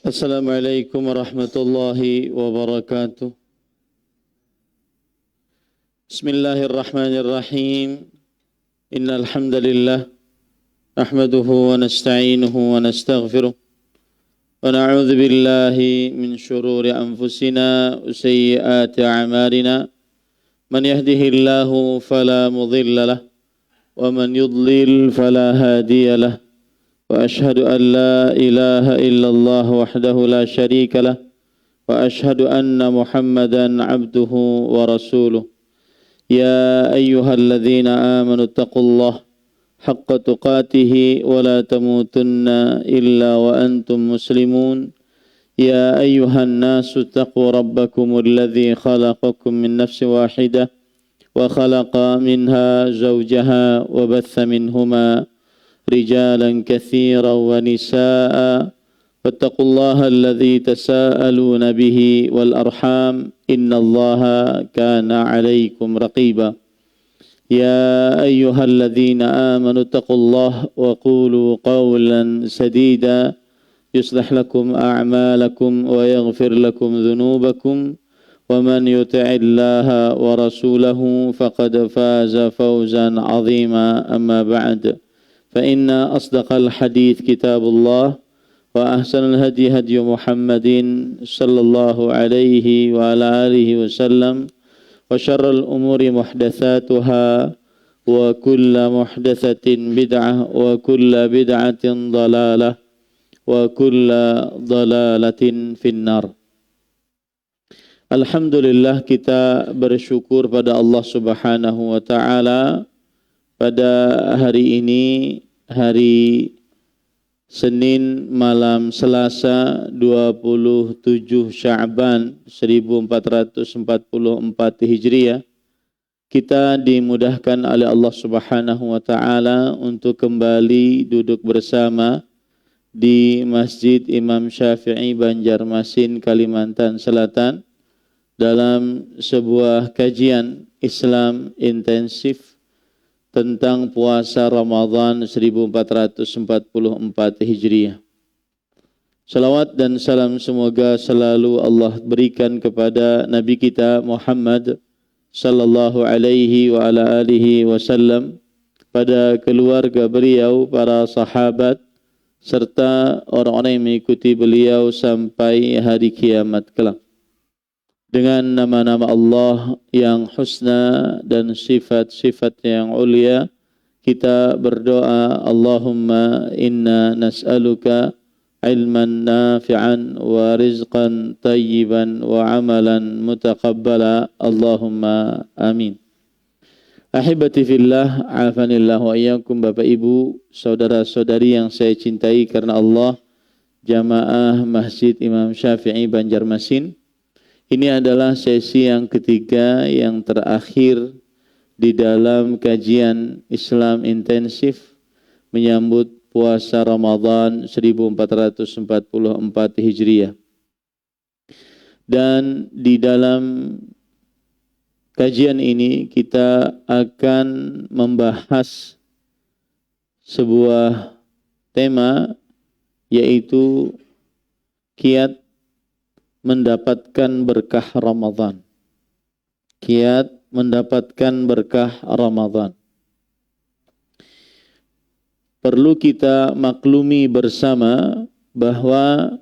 السلام عليكم ورحمة الله وبركاته. بسم الله الرحمن الرحيم. إن الحمد لله نحمده ونستعينه ونستغفره ونعوذ بالله من شرور أنفسنا وسيئات أعمالنا. من يهده الله فلا مضل له ومن يضلل فلا هادي له. وأشهد أن لا إله إلا الله وحده لا شريك له وأشهد أن محمدا عبده ورسوله. يا أيها الذين آمنوا اتقوا الله حق تقاته ولا تموتن إلا وأنتم مسلمون. يا أيها الناس اتقوا ربكم الذي خلقكم من نفس واحدة وخلق منها زوجها وبث منهما رجالا كثيرا ونساء واتقوا الله الذي تساءلون به والأرحام إن الله كان عليكم رقيبا. يا أيها الذين آمنوا اتقوا الله وقولوا قولا سديدا يصلح لكم أعمالكم ويغفر لكم ذنوبكم ومن يطع الله ورسوله فقد فاز فوزا عظيما. أما بعد فإن أصدق الحديث كتاب الله وأحسن الهدي هدي محمد صلى الله عليه وعلى آله وسلم وشر الأمور محدثاتها وكل محدثة بدعة وكل بدعة ضلالة وكل ضلالة في النار. Alhamdulillah, kita bersyukur pada Allah Subhanahu wa taala. Pada hari ini, hari Senin malam Selasa 27 Sya'ban 1444 Hijriah, kita dimudahkan oleh Allah Subhanahu wa taala untuk kembali duduk bersama di Masjid Imam Syafi'i Banjarmasin, Kalimantan Selatan dalam sebuah kajian Islam intensif tentang puasa Ramadan 1444 Hijriah. Salawat dan salam semoga selalu Allah berikan kepada Nabi kita Muhammad sallallahu alaihi wa ala alihi wasallam, pada keluarga beliau, para sahabat, serta orang-orang yang mengikuti beliau sampai hari kiamat kelak. Dengan nama-nama Allah yang husna dan sifat-sifat yang ulia, kita berdoa, Allahumma inna nas'aluka ilman nafi'an wa rizqan tayyiban wa amalan mutaqabbala. Allahumma amin. Ahibati fillah, afanillah wa iyyakum. Bapak Ibu, saudara-saudari yang saya cintai karena Allah, jamaah Masjid Imam Syafi'i Banjarmasin, ini adalah sesi yang ketiga yang terakhir di dalam kajian Islam intensif menyambut puasa Ramadan 1444 Hijriah. Dan di dalam kajian ini kita akan membahas sebuah tema, yaitu kiat mendapatkan berkah Ramadan. Kiat mendapatkan berkah Ramadan. Perlu kita maklumi bersama bahwa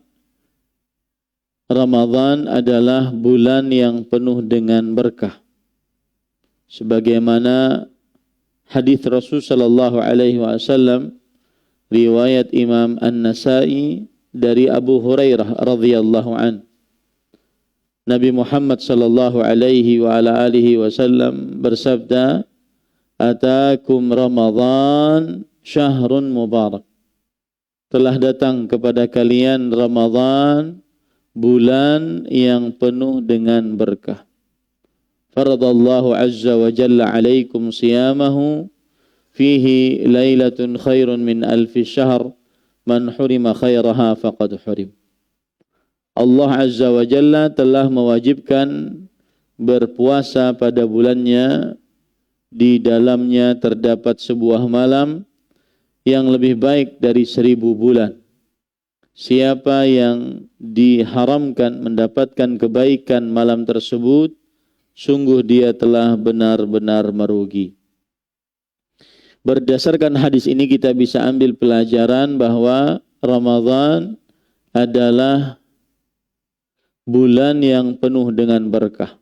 Ramadan adalah bulan yang penuh dengan berkah. Sebagaimana hadis Rasul sallallahu alaihi wasallam riwayat Imam An-Nasa'i dari Abu Hurairah radhiyallahu an. Nabi Muhammad sallallahu alaihi wa ala alihi wasallam bersabda, "Atakum Ramadan syahrun mubarak." Telah datang kepada kalian Ramadan, bulan yang penuh dengan berkah. Faradallahu azza wa jalla alaikum siyamahu fihi lailatun khairun min alfi syahr man hurima khairaha faqad hurim. Allah Azza wa Jalla telah mewajibkan berpuasa pada bulannya. Di dalamnya terdapat sebuah malam yang lebih baik dari 1000 bulan. siapa yang diharamkan mendapatkan kebaikan malam tersebut, sungguh dia telah benar-benar merugi. Berdasarkan hadis ini kita bisa ambil pelajaran bahwa Ramadan adalah bulan yang penuh dengan berkah.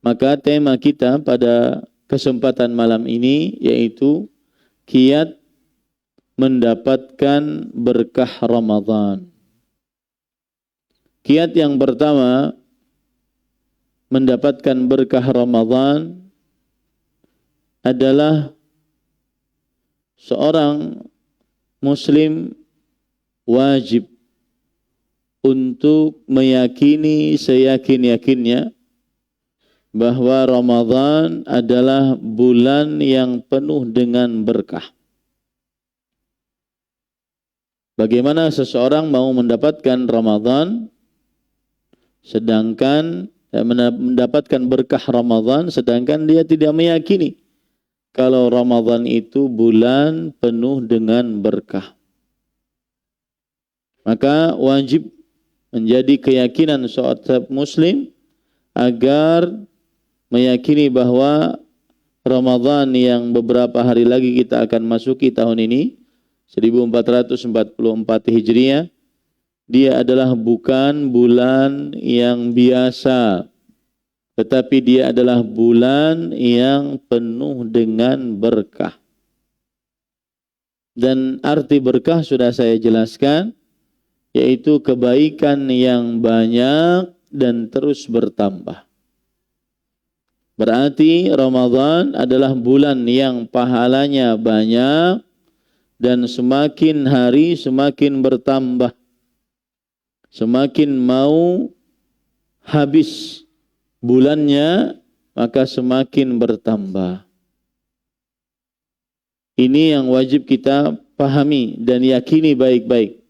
Maka tema kita pada kesempatan malam ini yaitu kiat mendapatkan berkah Ramadan. Kiat yang pertama mendapatkan berkah Ramadan adalah seorang muslim wajib untuk meyakini seyakin-yakinnya bahwa Ramadan adalah bulan yang penuh dengan berkah. Bagaimana seseorang mau mendapatkan Ramadan sedangkan mendapatkan berkah Ramadan sedangkan dia tidak meyakini kalau Ramadan itu bulan penuh dengan berkah. Maka wajib menjadi keyakinan seorang muslim agar meyakini bahwa Ramadan yang beberapa hari lagi kita akan masuki tahun ini 1444 Hijriah, dia adalah bukan bulan yang biasa, tetapi dia adalah bulan yang penuh dengan berkah. Dan arti berkah sudah saya jelaskan, yaitu kebaikan yang banyak dan terus bertambah. Berarti Ramadan adalah bulan yang pahalanya banyak dan semakin hari semakin bertambah. Semakin mau habis bulannya, maka semakin bertambah. Ini yang wajib kita pahami dan yakini baik-baik.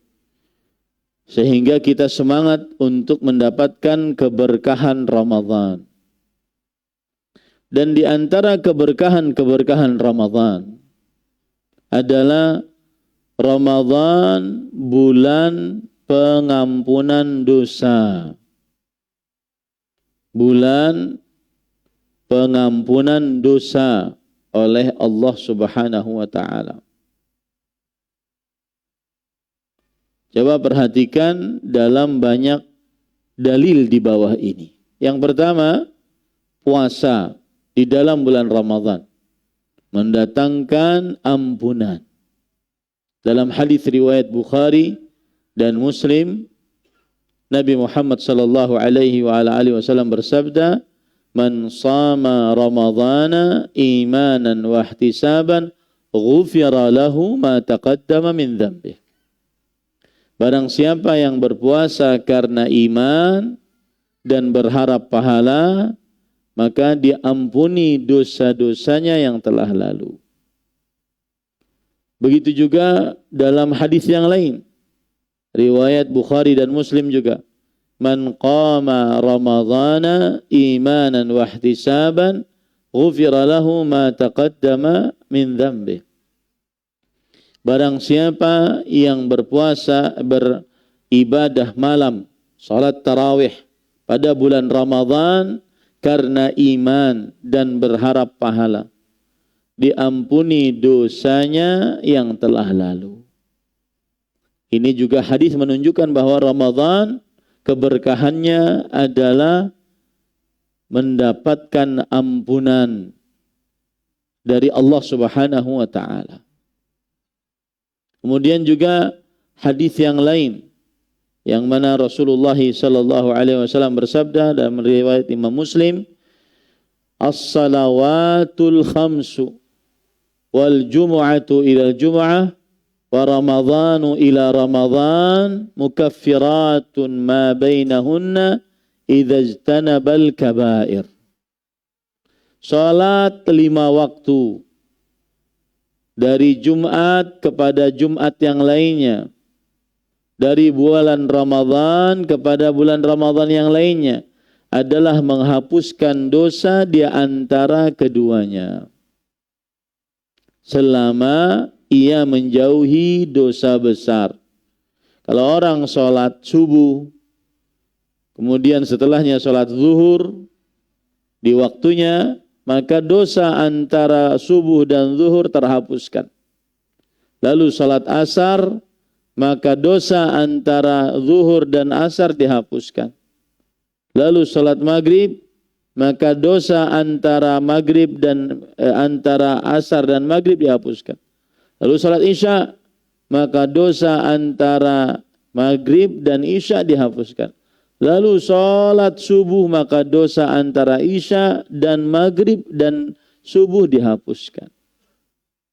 Sehingga kita semangat untuk mendapatkan keberkahan Ramadan. Dan di antara keberkahan-keberkahan Ramadan adalah Ramadan bulan pengampunan dosa. Bulan pengampunan dosa oleh Allah Subhanahu wa taala. Coba perhatikan dalam banyak dalil di bawah ini. Yang pertama, puasa di dalam bulan Ramadan mendatangkan ampunan. Dalam hadis riwayat Bukhari dan Muslim, Nabi Muhammad sallallahu alaihi wasallam bersabda, "Man shama Ramadhana imanan wa ihtisaban, ghufira lahu ma taqaddama min dhanbihi." Barang siapa yang berpuasa karena iman dan berharap pahala, maka diampuni dosa-dosanya yang telah lalu. Begitu juga dalam hadis yang lain, riwayat Bukhari dan Muslim juga, "Man qama Ramadhana imanan wa ihtisaban, ghufira lahu ma taqaddama min dhanbihi." Barang siapa yang berpuasa, beribadah malam, salat tarawih pada bulan Ramadan karena iman dan berharap pahala, diampuni dosanya yang telah lalu. Ini juga hadis menunjukkan bahwa Ramadan keberkahannya adalah mendapatkan ampunan dari Allah Subhanahu wa taala. Kemudian juga hadis yang lain yang mana Rasulullah sallallahu alaihi wasallam bersabda dalam riwayat Imam Muslim, "As-salawatul khamsu wal jumu'atu ila al-jumu'ah wa ramadhanu ila ramadhan mukaffiratun ma bainahunna idza ijtanabal kaba'ir." Salat 5 waktu dari Jumat kepada Jumat yang lainnya, dari bulan Ramadan kepada bulan Ramadan yang lainnya, adalah menghapuskan dosa di antara keduanya, selama ia menjauhi dosa besar. Kalau orang sholat subuh, kemudian setelahnya sholat zuhur di waktunya, maka dosa antara subuh dan zuhur terhapuskan. Lalu sholat asar, maka dosa antara zuhur dan asar dihapuskan. Lalu sholat maghrib, maka dosa antara maghrib dan antara asar dan maghrib dihapuskan. Lalu sholat isya, maka dosa antara maghrib dan isya dihapuskan. Lalu sholat subuh, maka dosa antara isya dan maghrib dan subuh dihapuskan.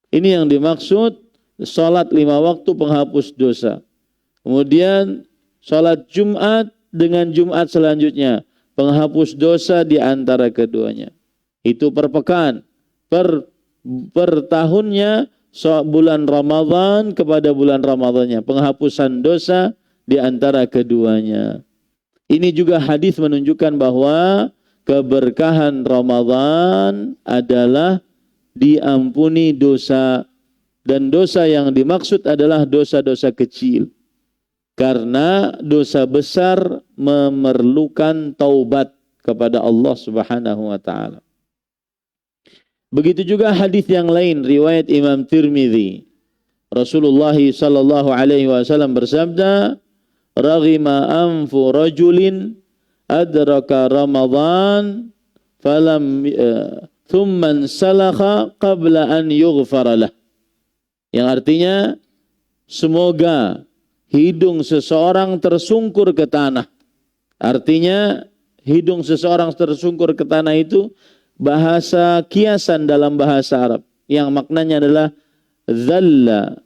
Ini yang dimaksud sholat 5 waktu penghapus dosa. Kemudian sholat Jumat dengan Jumat selanjutnya, penghapus dosa di antara keduanya. Itu per pekan. Per tahunnya, bulan Ramadan kepada bulan Ramadannya, penghapusan dosa di antara keduanya. Ini juga hadis menunjukkan bahwa keberkahan Ramadan adalah diampuni dosa. Dan dosa yang dimaksud adalah dosa-dosa kecil. Karena dosa besar memerlukan taubat kepada Allah Subhanahu wa taala. Begitu juga hadis yang lain riwayat Imam Tirmidzi. Rasulullah sallallahu alaihi wasallam bersabda, "Raghima anfu rajulin adraka Ramadan falam thumma salakha qabla an yughfara lah." Yang artinya, semoga hidung seseorang tersungkur ke tanah. Artinya, hidung seseorang tersungkur ke tanah itu bahasa kiasan dalam bahasa Arab. Yang maknanya adalah dhalla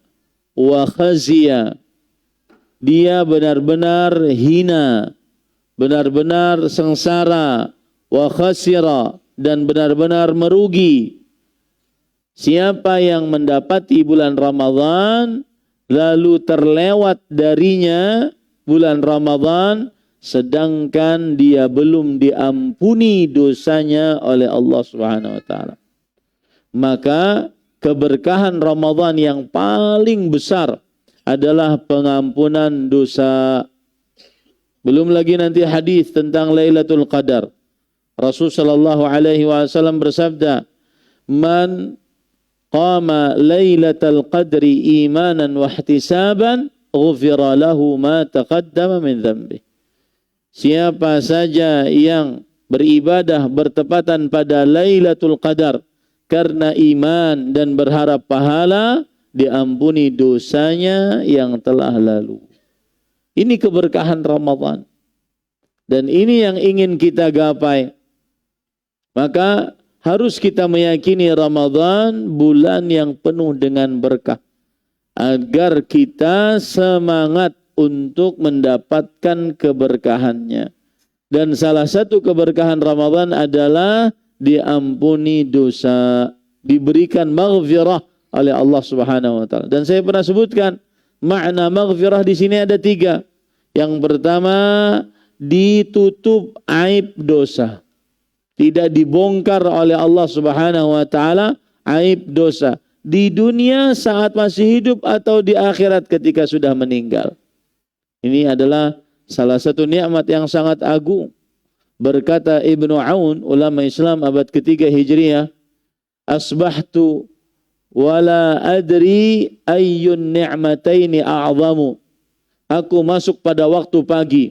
wa khaziya. Dia benar-benar hina, benar-benar sengsara, wa khasira, dan benar-benar merugi. Siapa yang mendapati bulan Ramadan lalu terlewat darinya bulan Ramadan sedangkan dia belum diampuni dosanya oleh Allah Subhanahu wa taala. Maka keberkahan Ramadan yang paling besar adalah pengampunan dosa. Belum lagi nanti hadis tentang Lailatul Qadar. Rasul sallallahu alaihi wasallam bersabda, "Man qama Lailatul Qadri imanan wa ihtisaban, ghufira lahu ma taqaddama min dhanbi." Siapa saja yang beribadah bertepatan pada Lailatul Qadar karena iman dan berharap pahala, diampuni dosanya yang telah lalu. Ini keberkahan Ramadan. Dan ini yang ingin kita gapai. Maka harus kita meyakini Ramadan bulan yang penuh dengan berkah. Agar kita semangat untuk mendapatkan keberkahannya. Dan salah satu keberkahan Ramadan adalah diampuni dosa, diberikan maghfirah oleh Allah Subhanahu wa taala. Dan saya pernah sebutkan makna maghfirah di sini ada 3. Yang pertama, ditutup aib dosa. Tidak dibongkar oleh Allah Subhanahu wa taala aib dosa di dunia saat masih hidup atau di akhirat ketika sudah meninggal. Ini adalah salah satu nikmat yang sangat agung. Berkata Ibnu Aun, ulama Islam abad ketiga Hijriah, "Asbahtu wala adri ayyun ni'mataini a'zamu." Aku masuk pada waktu pagi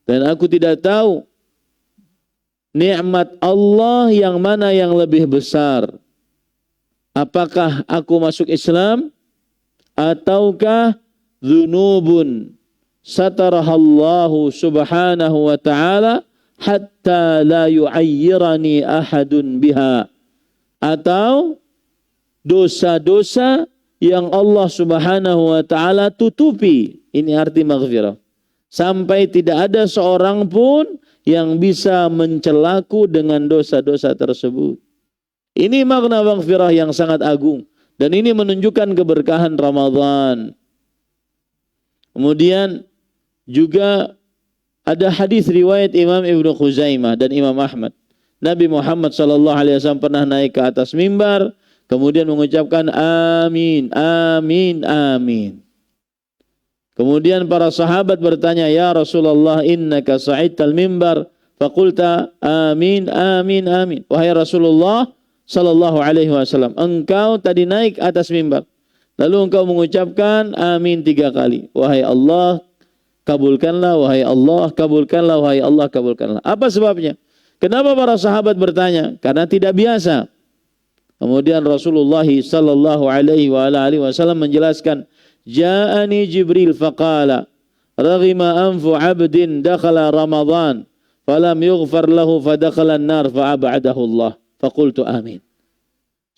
dan aku tidak tahu nikmat Allah yang mana yang lebih besar. Apakah aku masuk Islam ataukah dzunubun satarahallahu subhanahu wa ta'ala hatta la yu'ayyirani ahadun biha, atau dosa-dosa yang Allah Subhanahu wa taala tutupi. Ini arti maghfirah. Sampai tidak ada seorang pun yang bisa mencelaku dengan dosa-dosa tersebut. Ini makna maghfirah yang sangat agung. Dan ini menunjukkan keberkahan Ramadan. Kemudian juga ada hadis riwayat Imam Ibnu Khuzaimah dan Imam Ahmad. Nabi Muhammad SAW pernah naik ke atas mimbar, kemudian mengucapkan amin, amin, amin. Kemudian para sahabat bertanya, "Ya Rasulullah, innaka sa'idtal mimbar faqulta amin amin amin." Wahai Rasulullah sallallahu alaihi wasallam, engkau tadi naik atas mimbar, lalu engkau mengucapkan amin 3 kali. Wahai Allah, kabulkanlah, wahai Allah, kabulkanlah, wahai Allah, kabulkanlah. Apa sebabnya? Kenapa para sahabat bertanya? Karena tidak biasa. Kemudian Rasulullah sallallahu alaihi wasallam menjelaskan, "Ja'ani Jibril faqala, raghima anfu 'abdin dakhala Ramadan, falam yughfar lahu fadakhala an-nar fa'ab'adahu Allah." Faqultu amin.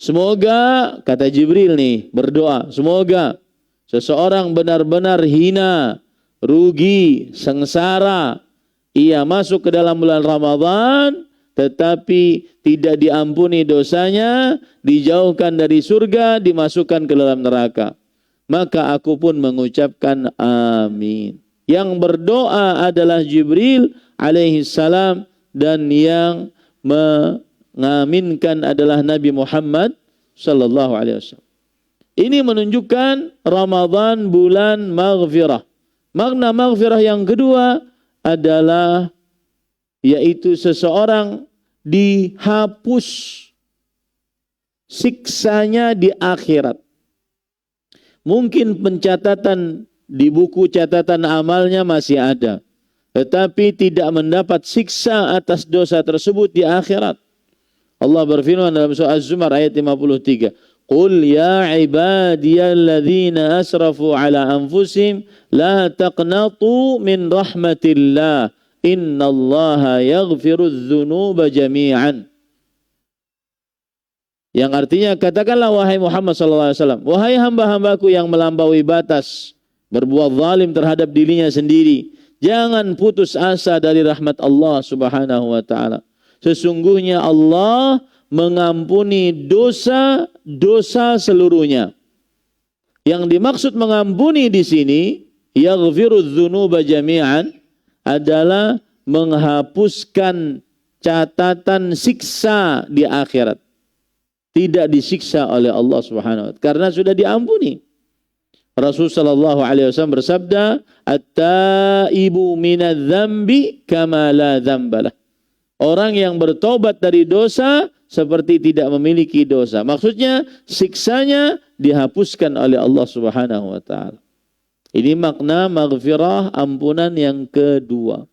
Semoga, kata Jibril nih, berdoa, semoga seseorang benar-benar hina, rugi, sengsara, ia masuk ke dalam bulan Ramadan, tetapi tidak diampuni dosanya, dijauhkan dari surga, dimasukkan ke dalam neraka. Maka aku pun mengucapkan amin. Yang berdoa adalah Jibril alaihi salam, dan yang mengaminkan adalah Nabi Muhammad sallallahu alaihi wasallam. Ini menunjukkan Ramadan bulan maghfirah. Makna maghfirah yang kedua adalah yaitu seseorang dihapus siksanya di akhirat. Mungkin pencatatan di buku catatan amalnya masih ada, tetapi tidak mendapat siksa atas dosa tersebut di akhirat. Allah berfirman dalam surah Az-Zumar ayat 53, "Qul ya ibadiyalladzina asrafu ala anfusihim la taqnatu min rahmatillah innallaha yaghfirudz dzunuba jami'an." Yang artinya, katakanlah wahai Muhammad SAW, wahai hamba-hambaku yang melampaui batas, berbuat zalim terhadap dirinya sendiri, jangan putus asa dari rahmat Allah Subhanahu wa ta'ala. Sesungguhnya Allah mengampuni dosa-dosa seluruhnya. Yang dimaksud mengampuni di sini, yaghfirudz dzunuba jami'an, adalah menghapuskan catatan siksa di akhirat. Tidak disiksa oleh Allah Subhanahu wa ta'ala karena sudah diampuni. Rasulullah sallallahu alaihi wasallam bersabda, "At-taibu minadz-dzambi kama la dzambalah." Orang yang bertobat dari dosa seperti tidak memiliki dosa. Maksudnya siksanya dihapuskan oleh Allah Subhanahu wa ta'ala. Ini makna maghfirah, ampunan yang kedua.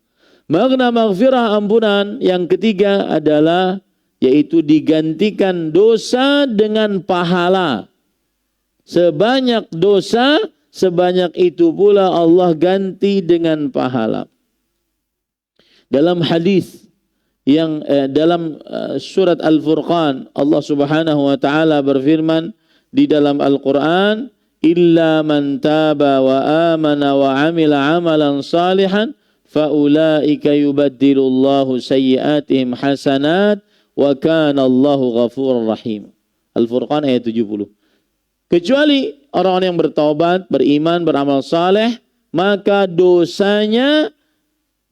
Makna maghfirah, ampunan yang ketiga adalah yaitu digantikan dosa dengan pahala. Sebanyak dosa, sebanyak itu pula Allah ganti dengan pahala. Dalam hadis yang dalam surat Al-Furqan, Allah Subhanahu wa ta'ala berfirman di dalam Al-Quran, "Illa man taba wa amana wa amila amalan salihan faulaika yubaddilullahu sayyiatihim hasanat wa kana Allahu ghafurur rahim." Al-Furqan ayat 70. Kecuali orang-orang yang bertaubat, beriman, beramal saleh, maka dosanya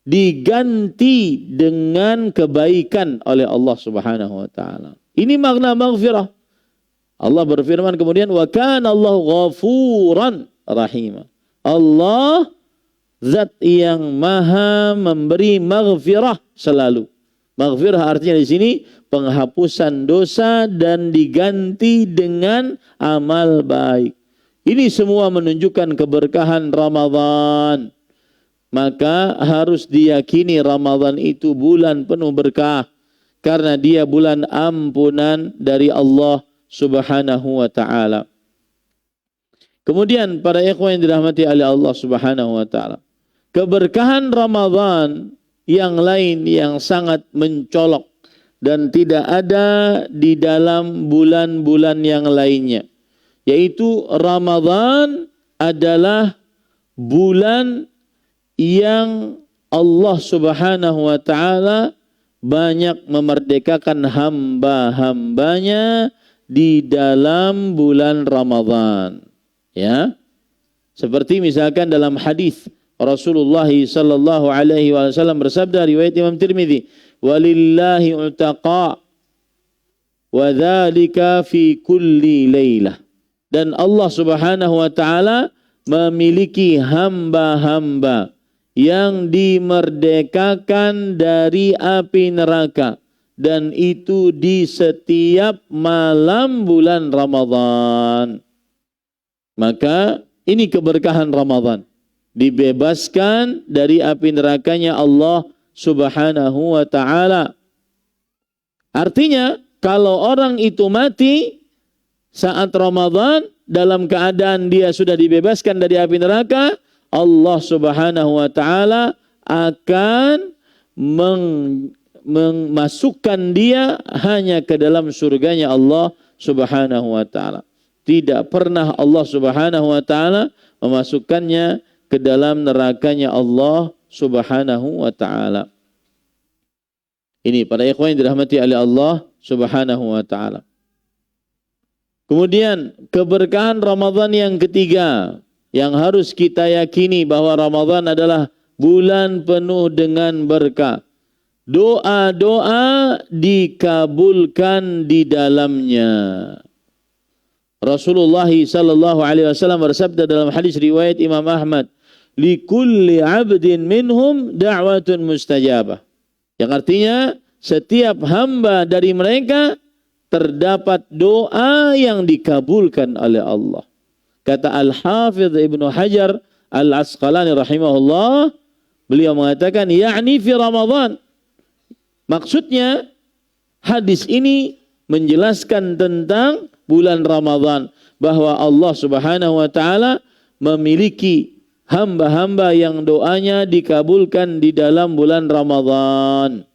diganti dengan kebaikan oleh Allah Subhanahu wa ta'ala. Ini makna maghfirah. Allah berfirman kemudian, "Wa kana Allahu ghafuran rahim." Allah zat yang maha memberi maghfirah selalu. Maghfirah artinya di sini penghapusan dosa dan diganti dengan amal baik. Ini semua menunjukkan keberkahan Ramadan. Maka harus diyakini Ramadan itu bulan penuh berkah, karena dia bulan ampunan dari Allah Subhanahu wa ta'ala. Kemudian para ikhwan yang dirahmati oleh Allah Subhanahu wa ta'ala, keberkahan Ramadan yang lain yang sangat mencolok dan tidak ada di dalam bulan-bulan yang lainnya, yaitu Ramadan adalah bulan yang Allah Subhanahu wa ta'ala banyak memerdekakan hamba-hambanya di dalam bulan Ramadan. Ya, seperti misalkan dalam hadis Rasulullah sallallahu alaihi wasallam bersabda, riwayat Imam Tirmidzi, "Walillahi utaqa wa dzalika fi kulli lailah." Dan Allah Subhanahu wa ta'ala memiliki hamba-hamba yang dimerdekakan dari api neraka, dan itu di setiap malam bulan Ramadan. Maka ini keberkahan Ramadan, dibebaskan dari api nerakanya Allah Subhanahu wa ta'ala. Artinya kalau orang itu mati saat Ramadan dalam keadaan dia sudah dibebaskan dari api neraka, Allah Subhanahu wa ta'ala akan memasukkan dia hanya ke dalam surganya Allah Subhanahu wa ta'ala. Tidak pernah Allah Subhanahu wa ta'ala memasukkannya ke dalam nerakanya Allah Subhanahu wa ta'ala. Ini para ikhwan yang dirahmati oleh Allah Subhanahu wa ta'ala. Kemudian keberkahan Ramadan yang ketiga yang harus kita yakini bahwa Ramadan adalah bulan penuh dengan berkah. Doa-doa dikabulkan di dalamnya. Rasulullah sallallahu alaihi wasallam bersabda dalam hadis riwayat Imam Ahmad, "Likulli 'abdin minhum da'watun mustajabah." Yang artinya setiap hamba dari mereka terdapat doa yang dikabulkan oleh Allah. Kata Al-Hafidh Ibnu Hajar Al-Asqalani rahimahullah, beliau mengatakan yakni fi Ramadan. Maksudnya hadis ini menjelaskan tentang bulan Ramadan, bahwa Allah Subhanahu wa ta'ala memiliki hamba-hamba yang doanya dikabulkan di dalam bulan Ramadan.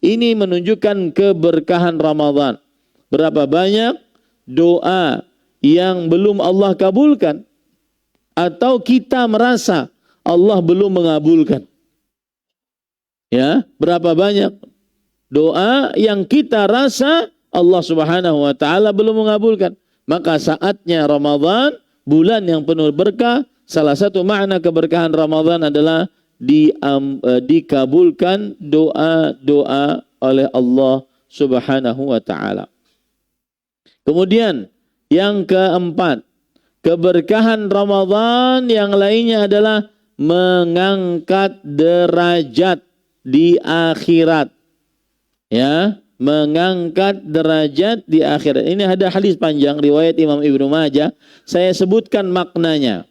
Ini menunjukkan keberkahan Ramadan. Berapa banyak doa yang belum Allah kabulkan, atau kita merasa Allah belum mengabulkan. Ya, berapa banyak doa yang kita rasa Allah Subhanahu wa ta'ala belum mengabulkan. Maka saatnya Ramadan, bulan yang penuh berkah, salah satu makna keberkahan Ramadan adalah dikabulkan doa-doa oleh Allah Subhanahu wa ta'ala. Kemudian yang keempat, keberkahan Ramadan yang lainnya adalah mengangkat derajat di akhirat. Ya, mengangkat derajat di akhirat. Ini ada hadis panjang riwayat Imam Ibnu Majah. Saya sebutkan maknanya.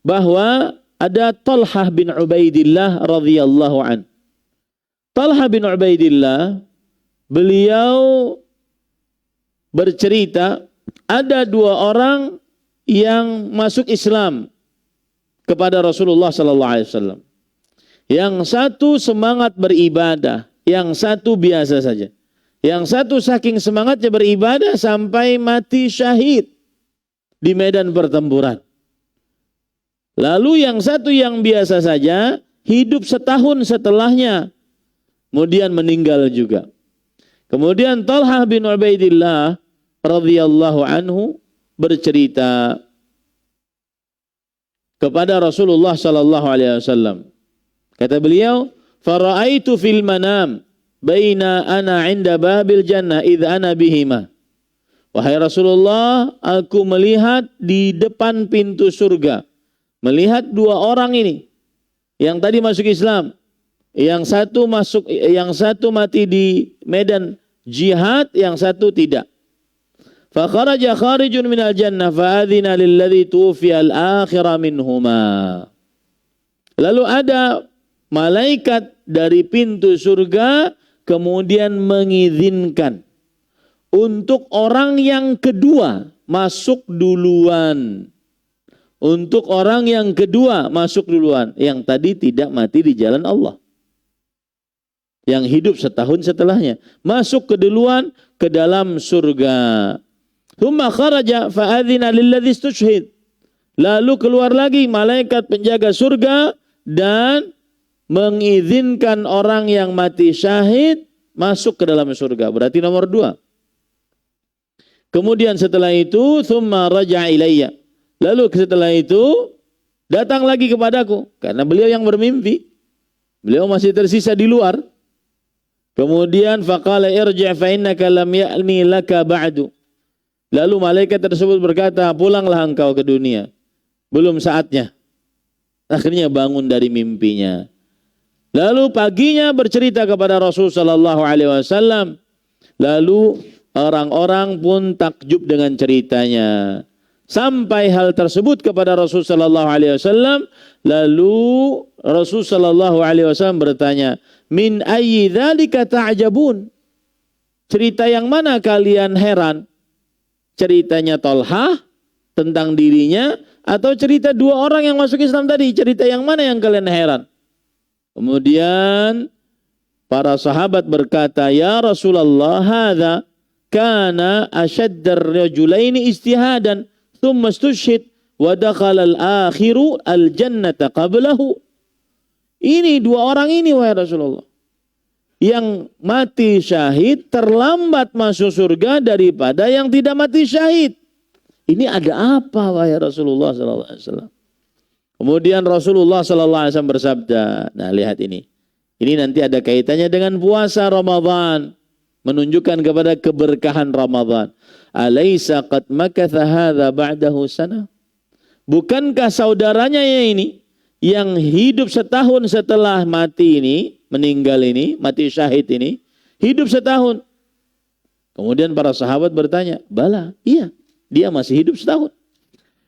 Bahwa ada Talhah bin Ubaidillah radhiyallahu an. Talhah bin Ubaidillah, beliau bercerita ada dua orang yang masuk Islam kepada Rasulullah sallallahu alaihi wasallam. Yang satu semangat beribadah, yang satu biasa saja. Yang satu saking semangatnya beribadah sampai mati syahid di medan pertempuran. Lalu yang satu yang biasa saja hidup setahun setelahnya, kemudian meninggal juga. Kemudian Talhah bin Ubaidillah radhiyallahu anhu bercerita kepada Rasulullah sallallahu alaihi wasallam. Kata beliau, "Fara'aitu fil manam baina ana 'inda babil jannah idh ana bihima." Wahai Rasulullah, aku melihat di depan pintu surga, melihat dua orang ini yang tadi masuk Islam, yang satu mati di medan jihad, yang satu tidak. Fa kharaja kharijun minal jannah fa adzina lilladzi tuwfiya al-akhira minhuma. Lalu ada malaikat dari pintu surga kemudian mengizinkan untuk orang yang kedua masuk duluan. Untuk orang yang kedua masuk duluan. Yang tadi tidak mati di jalan Allah. Yang hidup setahun setelahnya. Masuk keduluan ke dalam surga. Thumma kharaja fa'adzina lilladzi istushhid. Lalu keluar lagi malaikat penjaga surga dan mengizinkan orang yang mati syahid masuk ke dalam surga. Berarti nomor dua. Kemudian setelah itu, thumma raja'a ilayya. Lalu setelah itu, datang lagi kepadaku. Karena beliau yang bermimpi. Beliau masih tersisa di luar. Kemudian, faqala irji' fa innaka lam ya'ni laka ba'du. Lalu malaikat tersebut berkata, pulanglah engkau ke dunia. belum saatnya. Akhirnya bangun dari mimpinya. Lalu paginya bercerita kepada Rasul sallallahu alaihi wasallam. Lalu orang-orang pun takjub dengan ceritanya. Sampai hal tersebut kepada Rasul sallallahu alaihi wasallam, lalu Rasul sallallahu alaihi wasallam bertanya, "Min ayyi dzalika ta'jabun?" Cerita yang mana kalian heran? Ceritanya Tolhah tentang dirinya atau cerita dua orang yang masuk Islam tadi? Cerita yang mana yang kalian heran? Kemudian para sahabat berkata, "Ya Rasulullah, hadza kana ashaddar rajulaini ijtihadan, thumma istushhid wa dakhala al-akhiru al-jannata qablahu." Ini dua orang ini wahai Rasulullah, yang mati syahid terlambat masuk surga daripada yang tidak mati syahid. Ini ada apa wahai Rasulullah sallallahu alaihi wasallam? Kemudian Rasulullah sallallahu alaihi wasallam bersabda, nah lihat ini. Ini nanti ada kaitannya dengan puasa Ramadan, menunjukkan kepada keberkahan Ramadan. Alaysa qad makatha hadza ba'dahu sana? Bukankah saudaranya ini yang hidup setahun setelah mati ini, meninggal ini, mati syahid ini, hidup setahun. Kemudian para sahabat bertanya, "Bala, iya, dia masih hidup setahun."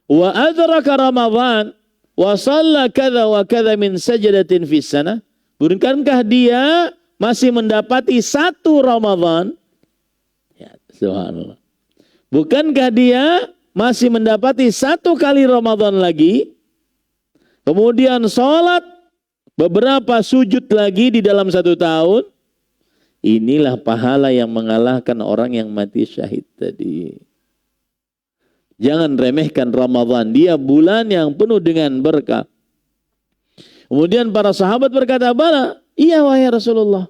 Wa adraka Ramadan wa shalla kadza wa kadza min sajdatin fis sana? Bukankah dia masih mendapati satu Ramadan? Ya, subhanallah. Bukankah dia masih mendapati satu kali Ramadan lagi? Kemudian sholat beberapa sujud lagi di dalam satu tahun. Inilah pahala yang mengalahkan orang yang mati syahid tadi. Jangan remehkan Ramadan. Dia bulan yang penuh dengan berkah. Kemudian para sahabat berkata, "Bala, iya wahai Rasulullah."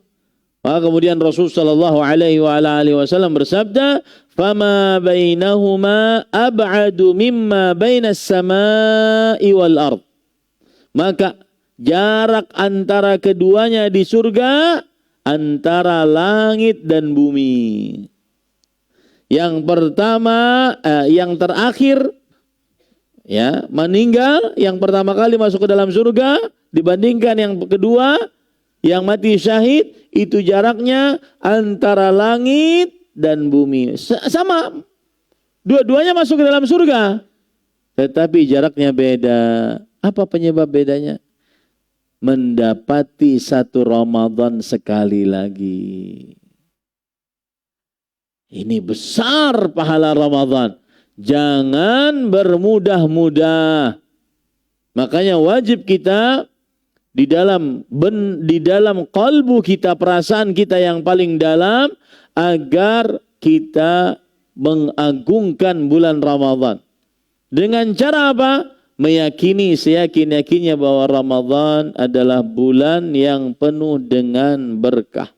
Maka kemudian Rasul sallallahu alaihi wasallam bersabda, "Fama bainahuma ab'adu mimma bainas samai wal ard." Maka jarak antara keduanya di surga antara langit dan bumi. Yang pertama, yang terakhir ya, meninggal, yang pertama kali masuk ke dalam surga dibandingkan yang kedua yang mati syahid, itu jaraknya antara langit dan bumi. Sama, dua-duanya masuk ke dalam surga, tetapi jaraknya beda. Apa penyebab bedanya? Mendapati satu Ramadan sekali lagi. Ini besar pahala Ramadan. Jangan bermudah-mudah. Makanya wajib kita di dalam kalbu kita, perasaan kita yang paling dalam, agar kita mengagungkan bulan Ramadan. Dengan cara apa? Meyakini seyakin-yakinnya bahwa Ramadan adalah bulan yang penuh dengan berkah.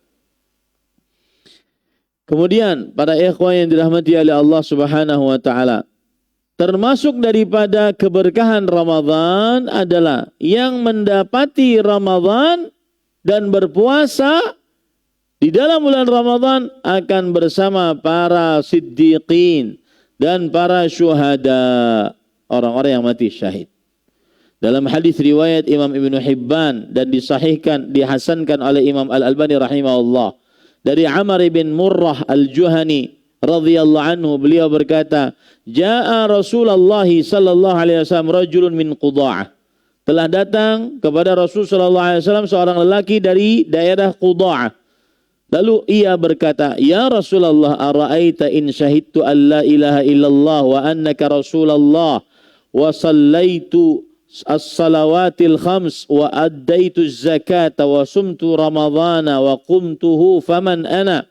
Kemudian para ikhwan yang dirahmati oleh Allah Subhanahu wa taala, termasuk daripada keberkahan Ramadan adalah yang mendapati Ramadan dan berpuasa di dalam bulan Ramadan akan bersama para siddiqin dan para syuhada, orang-orang yang mati syahid. Dalam hadis riwayat Imam Ibnu Hibban dan disahihkan, dihasankan oleh Imam Al-Albani rahimahullah, dari Amr bin Murrah Al-Juhani radhiyallahu anhu, beliau berkata, "Jaa Rasulullah sallallahu alaihi wasallam rajulun min Qudha'ah." Telah datang kepada Rasul sallallahu alaihi wasallam seorang lelaki dari daerah Qudha'ah. Lalu ia berkata, "Ya Rasulullah, ara'aita in syahidtu an la ilaha illallah wa annaka Rasulullah wa sallaitu as-salawatil khams wa addaitu zakata wa sumtu ramadhana wa qumtuhu faman ana?"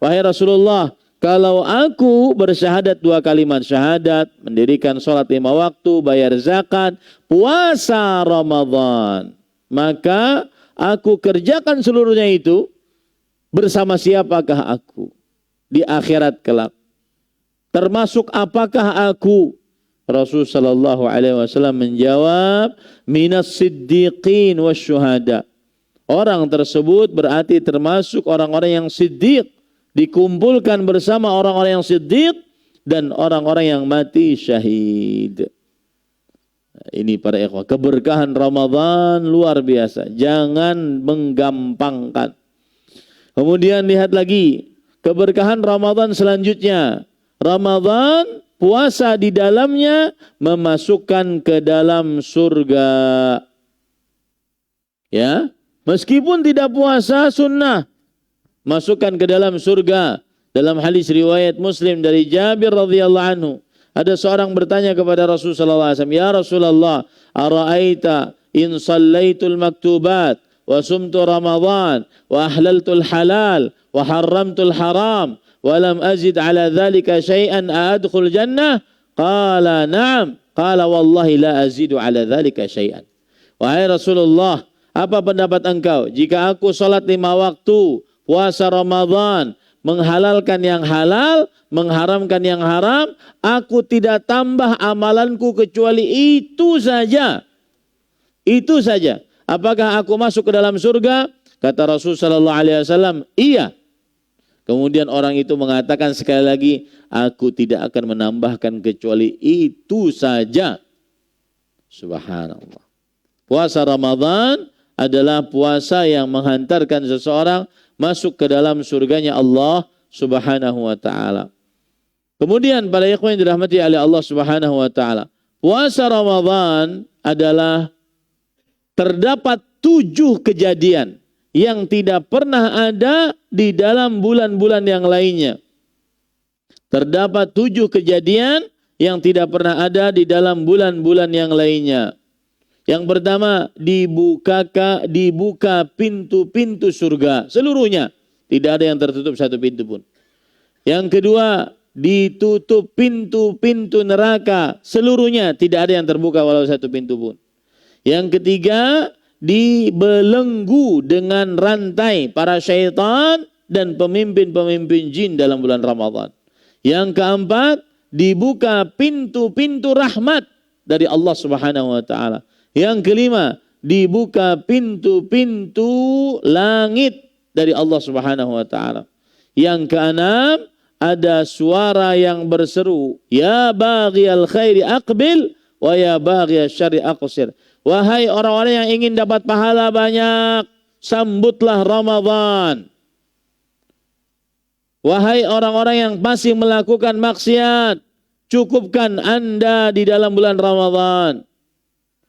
Wahai Rasulullah, kalau aku bersyahadat dua kalimat syahadat, mendirikan sholat 5 waktu, bayar zakat, puasa Ramadan, maka aku kerjakan seluruhnya itu, bersama siapakah aku di akhirat kelak? Termasuk apakah aku? Rasul sallallahu alaihi wasallam menjawab, "Minas siddiqin wasyuhada." Orang tersebut berarti termasuk orang-orang yang siddiq, dikumpulkan bersama orang-orang yang siddiq dan orang-orang yang mati syahid. ini para ikhwah, keberkahan Ramadan luar biasa. Jangan menggampangkan. Kemudian lihat lagi keberkahan Ramadan selanjutnya. Ramadan, puasa di dalamnya memasukkan ke dalam surga. Ya, meskipun tidak puasa sunnah, masukkan ke dalam surga. Dalam hadis riwayat Muslim dari Jabir radhiyallahu anhu, ada seorang bertanya kepada Rasulullah SAW, "Ya Rasulullah, ara'aita in sallaitul maktubat wa sumtu Ramadan wa ahlaltul halal wa harramtul haram wa lam azid ala dhalika syai'an adkhul jannah?" Qala na'am. Qala wallahi la azidu ala dhalika syai'an. Wahai Rasulullah, apa pendapat engkau jika aku salat 5 waktu, puasa Ramadan, menghalalkan yang halal, mengharamkan yang haram, aku tidak tambah amalanku kecuali itu saja. Itu saja. Apakah aku masuk ke dalam surga? Kata Rasul sallallahu alaihi wasallam, iya. Kemudian orang itu mengatakan sekali lagi, aku tidak akan menambahkan kecuali itu saja. Subhanallah. Puasa Ramadan adalah puasa yang menghantarkan seseorang masuk ke dalam surganya Allah Subhanahu wa taala. Kemudian para ikhwan yang dirahmati oleh Allah Subhanahu wa taala, puasa Ramadan adalah terdapat 7 kejadian yang tidak pernah ada di dalam bulan-bulan yang lainnya. Terdapat 7 kejadian yang tidak pernah ada di dalam bulan-bulan yang lainnya. Yang pertama, dibuka pintu-pintu surga seluruhnya. Tidak ada yang tertutup satu pintu pun. Yang kedua, ditutup pintu-pintu neraka seluruhnya. Tidak ada yang terbuka walau satu pintu pun. Yang ketiga, dibelenggu dengan rantai para syaitan dan pemimpin-pemimpin jin dalam bulan Ramadan. Yang keempat, dibuka pintu-pintu rahmat dari Allah Subhanahu wa taala. Yang kelima, dibuka pintu-pintu langit dari Allah Subhanahu wa taala. Yang keenam, ada suara yang berseru, ya baghiyal khairi aqbil wa ya baghiyal syarri aqsir. Wahai orang-orang yang ingin dapat pahala banyak, sambutlah Ramadan. Wahai orang-orang yang masih melakukan maksiat, cukupkan Anda di dalam bulan Ramadan.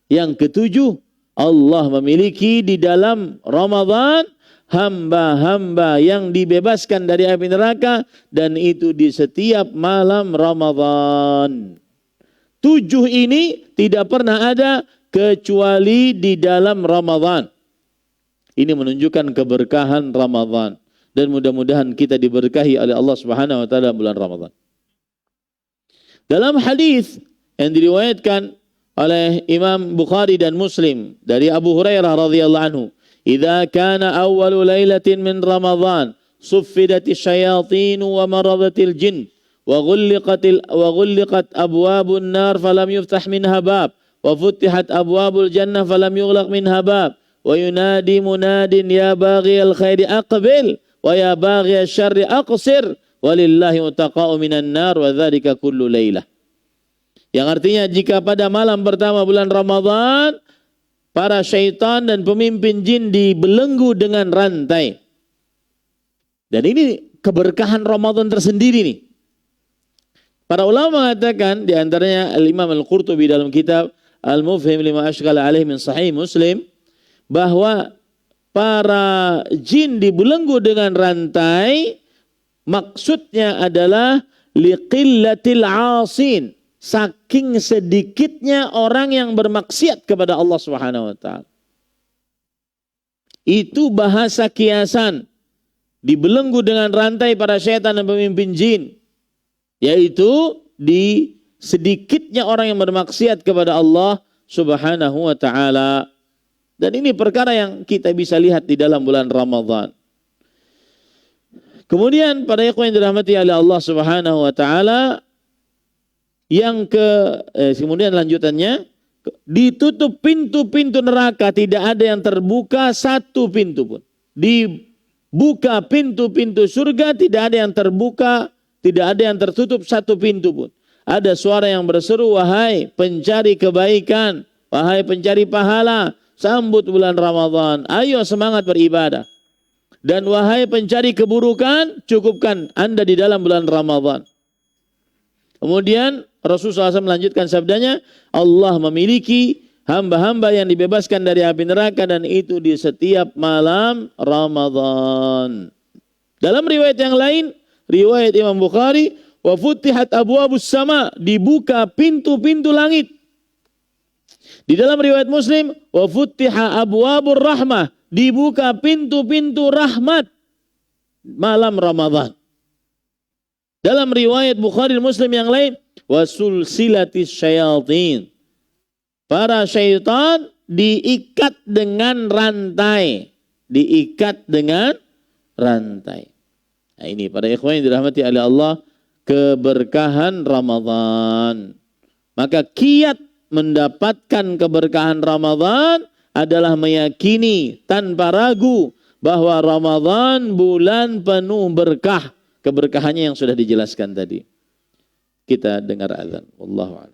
Yang ketujuh, Allah memiliki di dalam Ramadan hamba-hamba yang dibebaskan dari api neraka, dan itu di setiap malam Ramadan. 7 ini tidak pernah ada kecuali di dalam Ramadan. Ini menunjukkan keberkahan Ramadan, dan mudah-mudahan kita diberkahi oleh Allah Subhanahu wa taala bulan Ramadan. Dalam hadis yang diriwayatkan oleh Imam Bukhari dan Muslim dari Abu Hurairah radhiyallahu anhu, "Idza kana awwalu lailatin min Ramadan, suffidatis syayatin wa maradatil jin wa ghulliqat abwabun nar falam yuftah minha bab wa futihat abwabul jannah falam yughlaq minha bab wa yunadi munadin ya baghiyal khairi aqbil wa ya baghiyal syarri aqsir walillahi utaqa'u minan nar wa dzalika kullu lailah." Yang artinya jika pada malam pertama bulan Ramadan, para syaitan dan pemimpin jin dibelenggu dengan rantai. Dan ini keberkahan Ramadan tersendiri nih. Para ulama mengatakan, di antaranya Al-Imam Al-Qurtubi dalam kitab Al-Mufhim lima ashkala alaih min Sahih Muslim, bahwa para jin dibelenggu dengan rantai, maksudnya adalah liqillatil asin, saking sedikitnya orang yang bermaksiat kepada Allah Subhanahu wa taala. Itu bahasa kiasan, dibelenggu dengan rantai para syaitan dan pemimpin jin, yaitu di sedikitnya orang yang bermaksiat kepada Allah Subhanahu wa taala. Dan ini perkara yang kita bisa lihat di dalam bulan Ramadan. Kemudian pada ikhwan yang dirahmati oleh Allah Subhanahu wa taala, kemudian lanjutannya, ditutup pintu-pintu neraka, tidak ada yang terbuka satu pintu pun. Dibuka pintu-pintu surga, tidak ada yang terbuka, tidak ada yang tertutup satu pintu pun. ada suara yang berseru, wahai pencari kebaikan, wahai pencari pahala, sambut bulan Ramadan, ayo semangat beribadah. Dan wahai pencari keburukan, cukupkan Anda di dalam bulan Ramadan. Kemudian Rasulullah SAW melanjutkan sabdanya, Allah memiliki hamba-hamba yang dibebaskan dari api neraka dan itu di setiap malam Ramadan. Dalam riwayat yang lain, riwayat Imam Bukhari, wa futihat abwabus sama, dibuka pintu-pintu langit. Di dalam riwayat Muslim, wa futiha abwabur rahmah, dibuka pintu-pintu rahmat malam Ramadan. Dalam riwayat Bukhari dan Muslim yang lain, wa sulsilatis syayatin, para syaitan diikat dengan rantai, diikat dengan rantai. Nah, ini para ikhwan yang dirahmati oleh Allah, keberkahan Ramadan. Maka kiat mendapatkan keberkahan Ramadan adalah meyakini tanpa ragu bahwa Ramadan bulan penuh berkah. Keberkahannya yang sudah dijelaskan tadi. Kita dengar azan. Wallahu a'lam.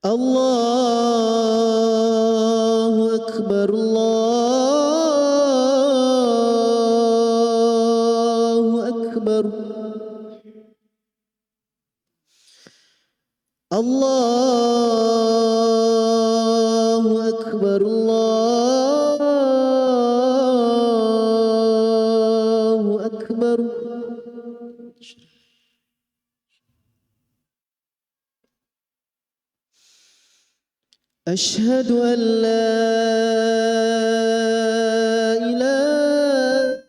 Allahu Akbar, Allahu Akbar, Allahu Akbar, Allahu Akbar. أشهد أن لا إله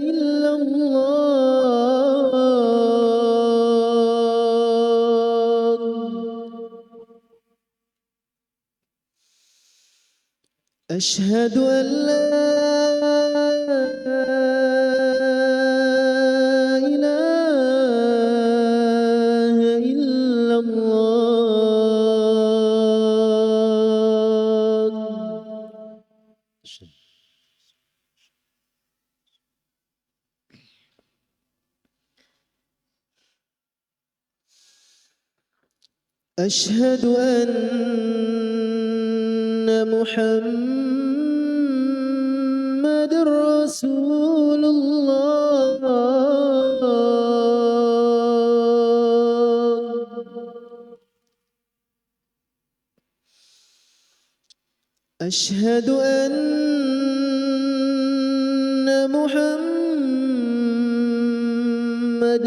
إلا الله أشهد أن لا إله إلا الله أشهد أن محمد رسول الله أشهد أن محمد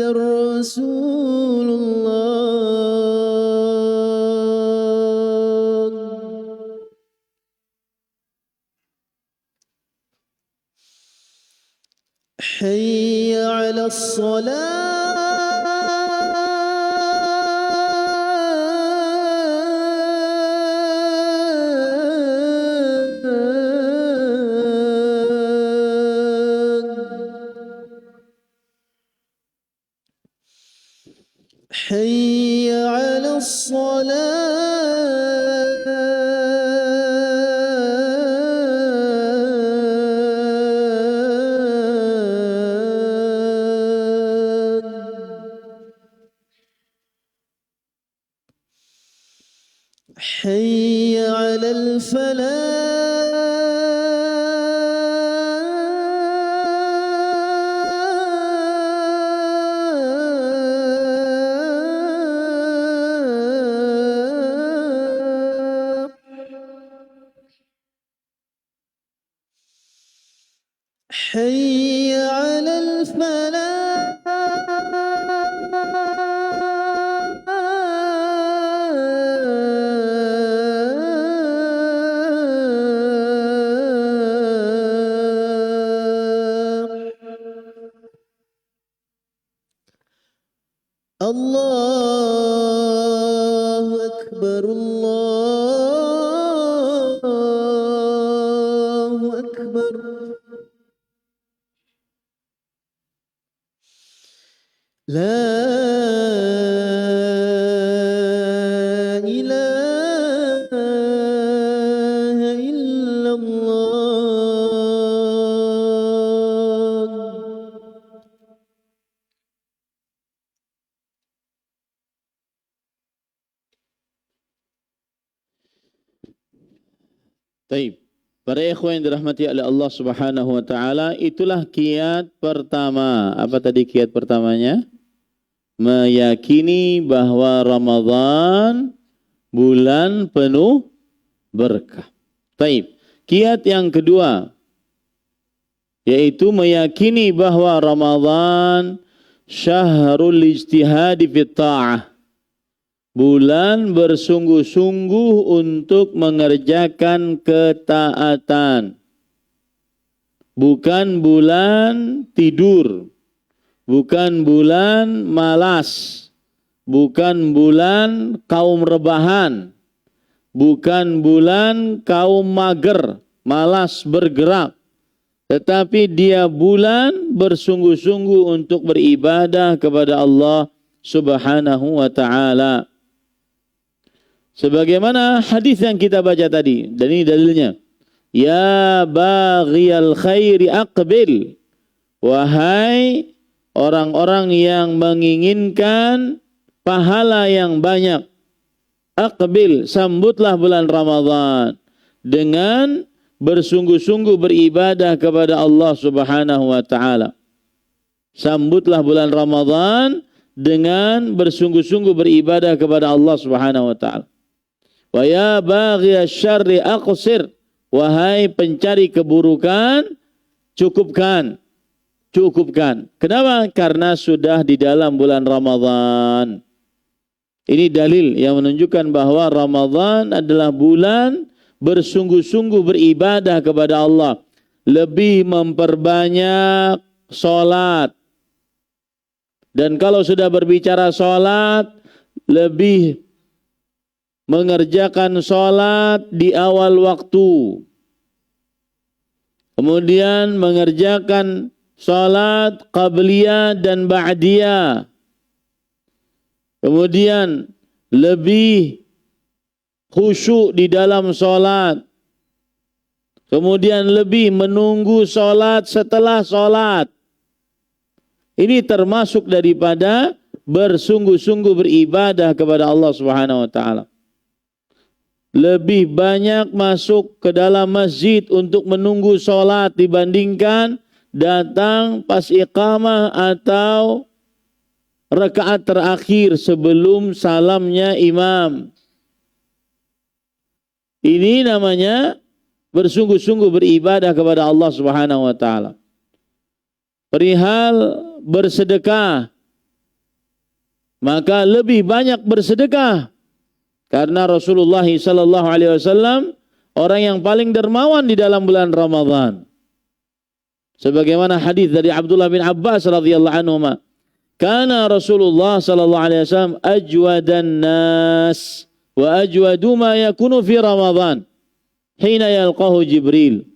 رسول الله حي على حي على حي على الفلاح حي على الفلاح الله أكبر الله La ilaha illallah. Taib. Para ikhwan yang dirahmati oleh Allah Subhanahu wa taala, itulah kiat pertama. Apa tadi kiat pertamanya? Meyakini bahwa Ramadan bulan penuh berkah. Taib. Kiat yang kedua yaitu meyakini bahwa Ramadan syahrul ijtihadi fit ta'ah. Bulan bersungguh-sungguh untuk mengerjakan ketaatan. Bukan bulan tidur. Bukan bulan malas. Bukan bulan kaum rebahan. Bukan bulan kaum mager, malas bergerak. Tetapi dia bulan bersungguh-sungguh untuk beribadah kepada Allah Subhanahu wa ta'ala. Sebagaimana hadis yang kita baca tadi, dan ini dalilnya. Ya baghiyal khairi aqbil. Wahai orang-orang yang menginginkan pahala yang banyak. Aqbil, sambutlah bulan Ramadan dengan bersungguh-sungguh beribadah kepada Allah Subhanahu wa ta'ala. Sambutlah bulan Ramadan dengan bersungguh-sungguh beribadah kepada Allah Subhanahu wa ta'ala. Wa ya baghiya syarri aqsir. Wahai pencari keburukan, cukupkan. Cukupkan. Kenapa? Karena sudah di dalam bulan Ramadan. Ini dalil yang menunjukkan bahwa Ramadan adalah bulan bersungguh-sungguh beribadah kepada Allah. Lebih memperbanyak sholat. Dan kalau sudah berbicara sholat, lebih mengerjakan sholat di awal waktu. Kemudian mengerjakan sholat qabliyah dan ba'diyah. Kemudian lebih khusyuk di dalam sholat. Kemudian lebih menunggu sholat setelah sholat. Ini termasuk daripada bersungguh-sungguh beribadah kepada Allah Subhanahu wa ta'ala. Lebih banyak masuk ke dalam masjid untuk menunggu sholat dibandingkan datang pas iqamah atau rakaat terakhir sebelum salamnya imam. Ini namanya bersungguh-sungguh beribadah kepada Allah Subhanahu wa ta'ala. Perihal bersedekah, maka lebih banyak bersedekah. Karena Rasulullah sallallahu alaihi wasallam orang yang paling dermawan di dalam bulan Ramadan. Sebagaimana hadis dari Abdullah bin Abbas radhiyallahu anhu, kana Rasulullah sallallahu alaihi wasallam ajwadan nas wa ajwadu ma yakunu fi Ramadan hina yalqahu Jibril.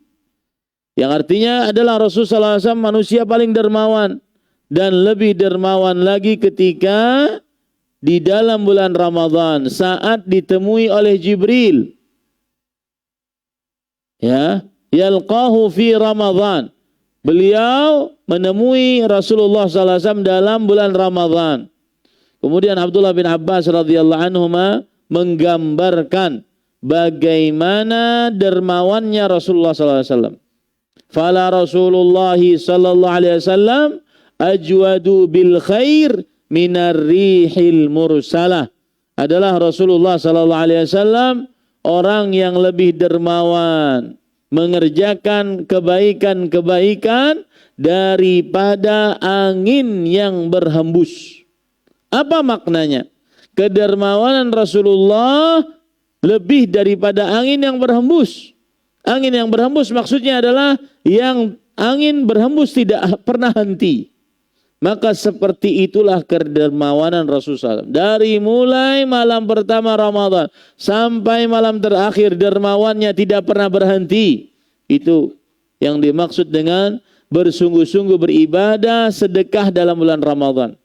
Yang artinya adalah Rasulullah sallallahu alaihi wasallam manusia paling dermawan dan lebih dermawan lagi ketika di dalam bulan Ramadan saat ditemui oleh Jibril. Ya, yalqahu fi Ramadan. Beliau menemui Rasulullah sallallahu alaihi wasallam dalam bulan Ramadan. Kemudian Abdullah bin Abbas radhiyallahu anhu menggambarkan bagaimana dermawannya Rasulullah sallallahu alaihi wasallam. Fala Rasulullah sallallahu alaihi wasallam ajwadu bil khair minar rihil mursalah. Adalah Rasulullah sallallahu alaihi wasallam orang yang lebih dermawan mengerjakan kebaikan-kebaikan daripada angin yang berhembus. Apa maknanya? Kedermawanan Rasulullah lebih daripada angin yang berhembus. Angin yang berhembus maksudnya adalah yang angin berhembus tidak pernah henti. Maka seperti itulah kedermawanan Rasulullah SAW. Dari mulai malam pertama Ramadan sampai malam terakhir dermawannya tidak pernah berhenti. Itu yang dimaksud dengan bersungguh-sungguh beribadah sedekah dalam bulan Ramadan.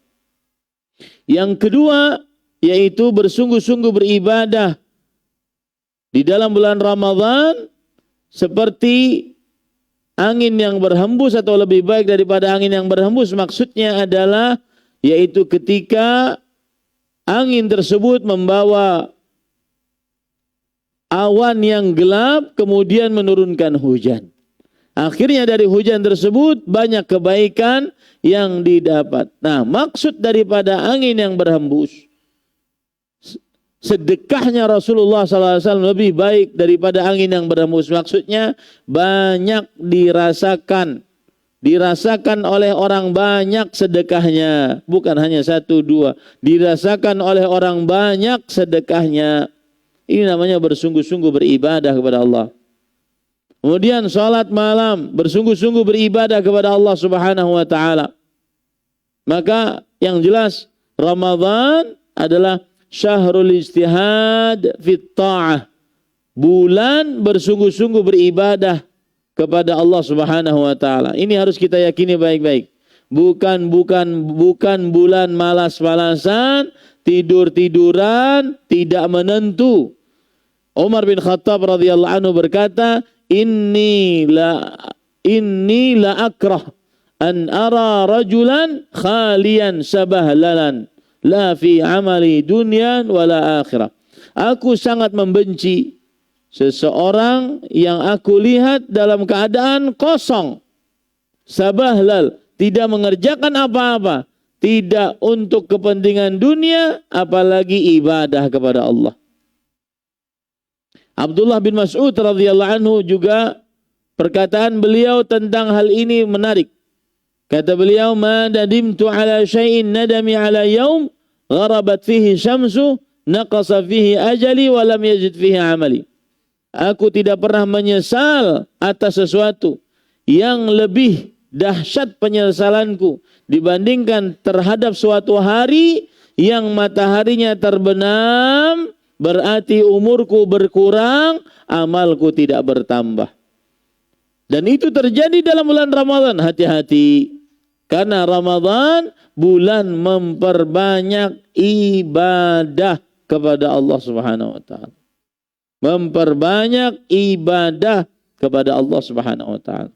Yang kedua, yaitu bersungguh-sungguh beribadah di dalam bulan Ramadan seperti angin yang berhembus atau lebih baik daripada angin yang berhembus. Maksudnya adalah yaitu ketika angin tersebut membawa awan yang gelap kemudian menurunkan hujan. Akhirnya dari hujan tersebut banyak kebaikan yang didapat. Nah, maksud daripada angin yang berhembus, sedekahnya Rasulullah SAW lebih baik daripada angin yang berhembus. Maksudnya banyak dirasakan oleh orang banyak sedekahnya, bukan hanya satu dua, dirasakan oleh orang banyak sedekahnya. Ini namanya bersungguh-sungguh beribadah kepada Allah. Kemudian salat malam, bersungguh-sungguh beribadah kepada Allah Subhanahu wa taala. Maka yang jelas Ramadan adalah syahrul ijtihad fit ta'ah. Bulan bersungguh-sungguh beribadah kepada Allah Subhanahu wa taala. Ini harus kita yakini baik-baik. Bukan bulan malas-malasan, tidur-tiduran, tidak menentu. Umar bin Khattab radhiyallahu anhu berkata, Inni la akrah an ara rajulan khalian sabahlalan la fi amali dunyan wala akhirah. Aku sangat membenci seseorang yang aku lihat dalam keadaan kosong, sabahlal, tidak mengerjakan apa-apa, tidak untuk kepentingan dunia apalagi ibadah kepada Allah. Abdullah bin Mas'ud radhiyallahu anhu juga perkataan beliau tentang hal ini menarik. Kata beliau, "Ma nadimtu ala syai'in nadami ala yaum gharabat fihi syamsu naqasa fihi ajali wa lam yajid fihi amali." Aku tidak pernah menyesal atas sesuatu yang lebih dahsyat penyesalanku dibandingkan terhadap suatu hari yang mataharinya terbenam, berarti umurku berkurang, amalku tidak bertambah. Dan itu terjadi dalam bulan Ramadan. Hati-hati. Karena Ramadan bulan memperbanyak ibadah kepada Allah Subhanahu wa taala. Memperbanyak ibadah kepada Allah Subhanahu wa taala.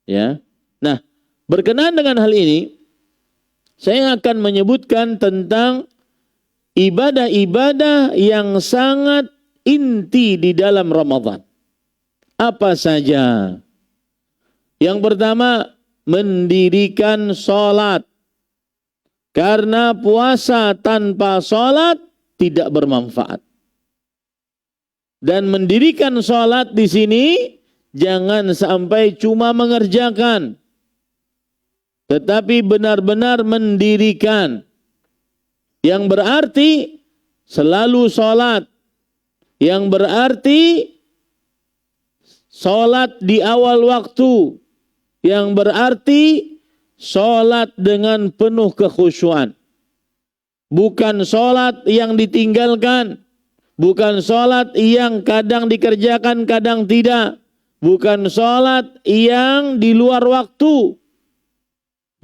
Ya. Nah, berkenaan dengan hal ini, saya akan menyebutkan tentang ibadah-ibadah yang sangat inti di dalam Ramadan. Apa saja? Yang pertama, mendirikan sholat. Karena puasa tanpa sholat tidak bermanfaat. Dan mendirikan sholat di sini jangan sampai cuma mengerjakan, tetapi benar-benar mendirikan. Yang berarti selalu sholat. Yang berarti sholat di awal waktu. Yang berarti sholat dengan penuh kekhusyuan. Bukan sholat yang ditinggalkan. Bukan sholat yang kadang dikerjakan, kadang tidak. Bukan sholat yang di luar waktu.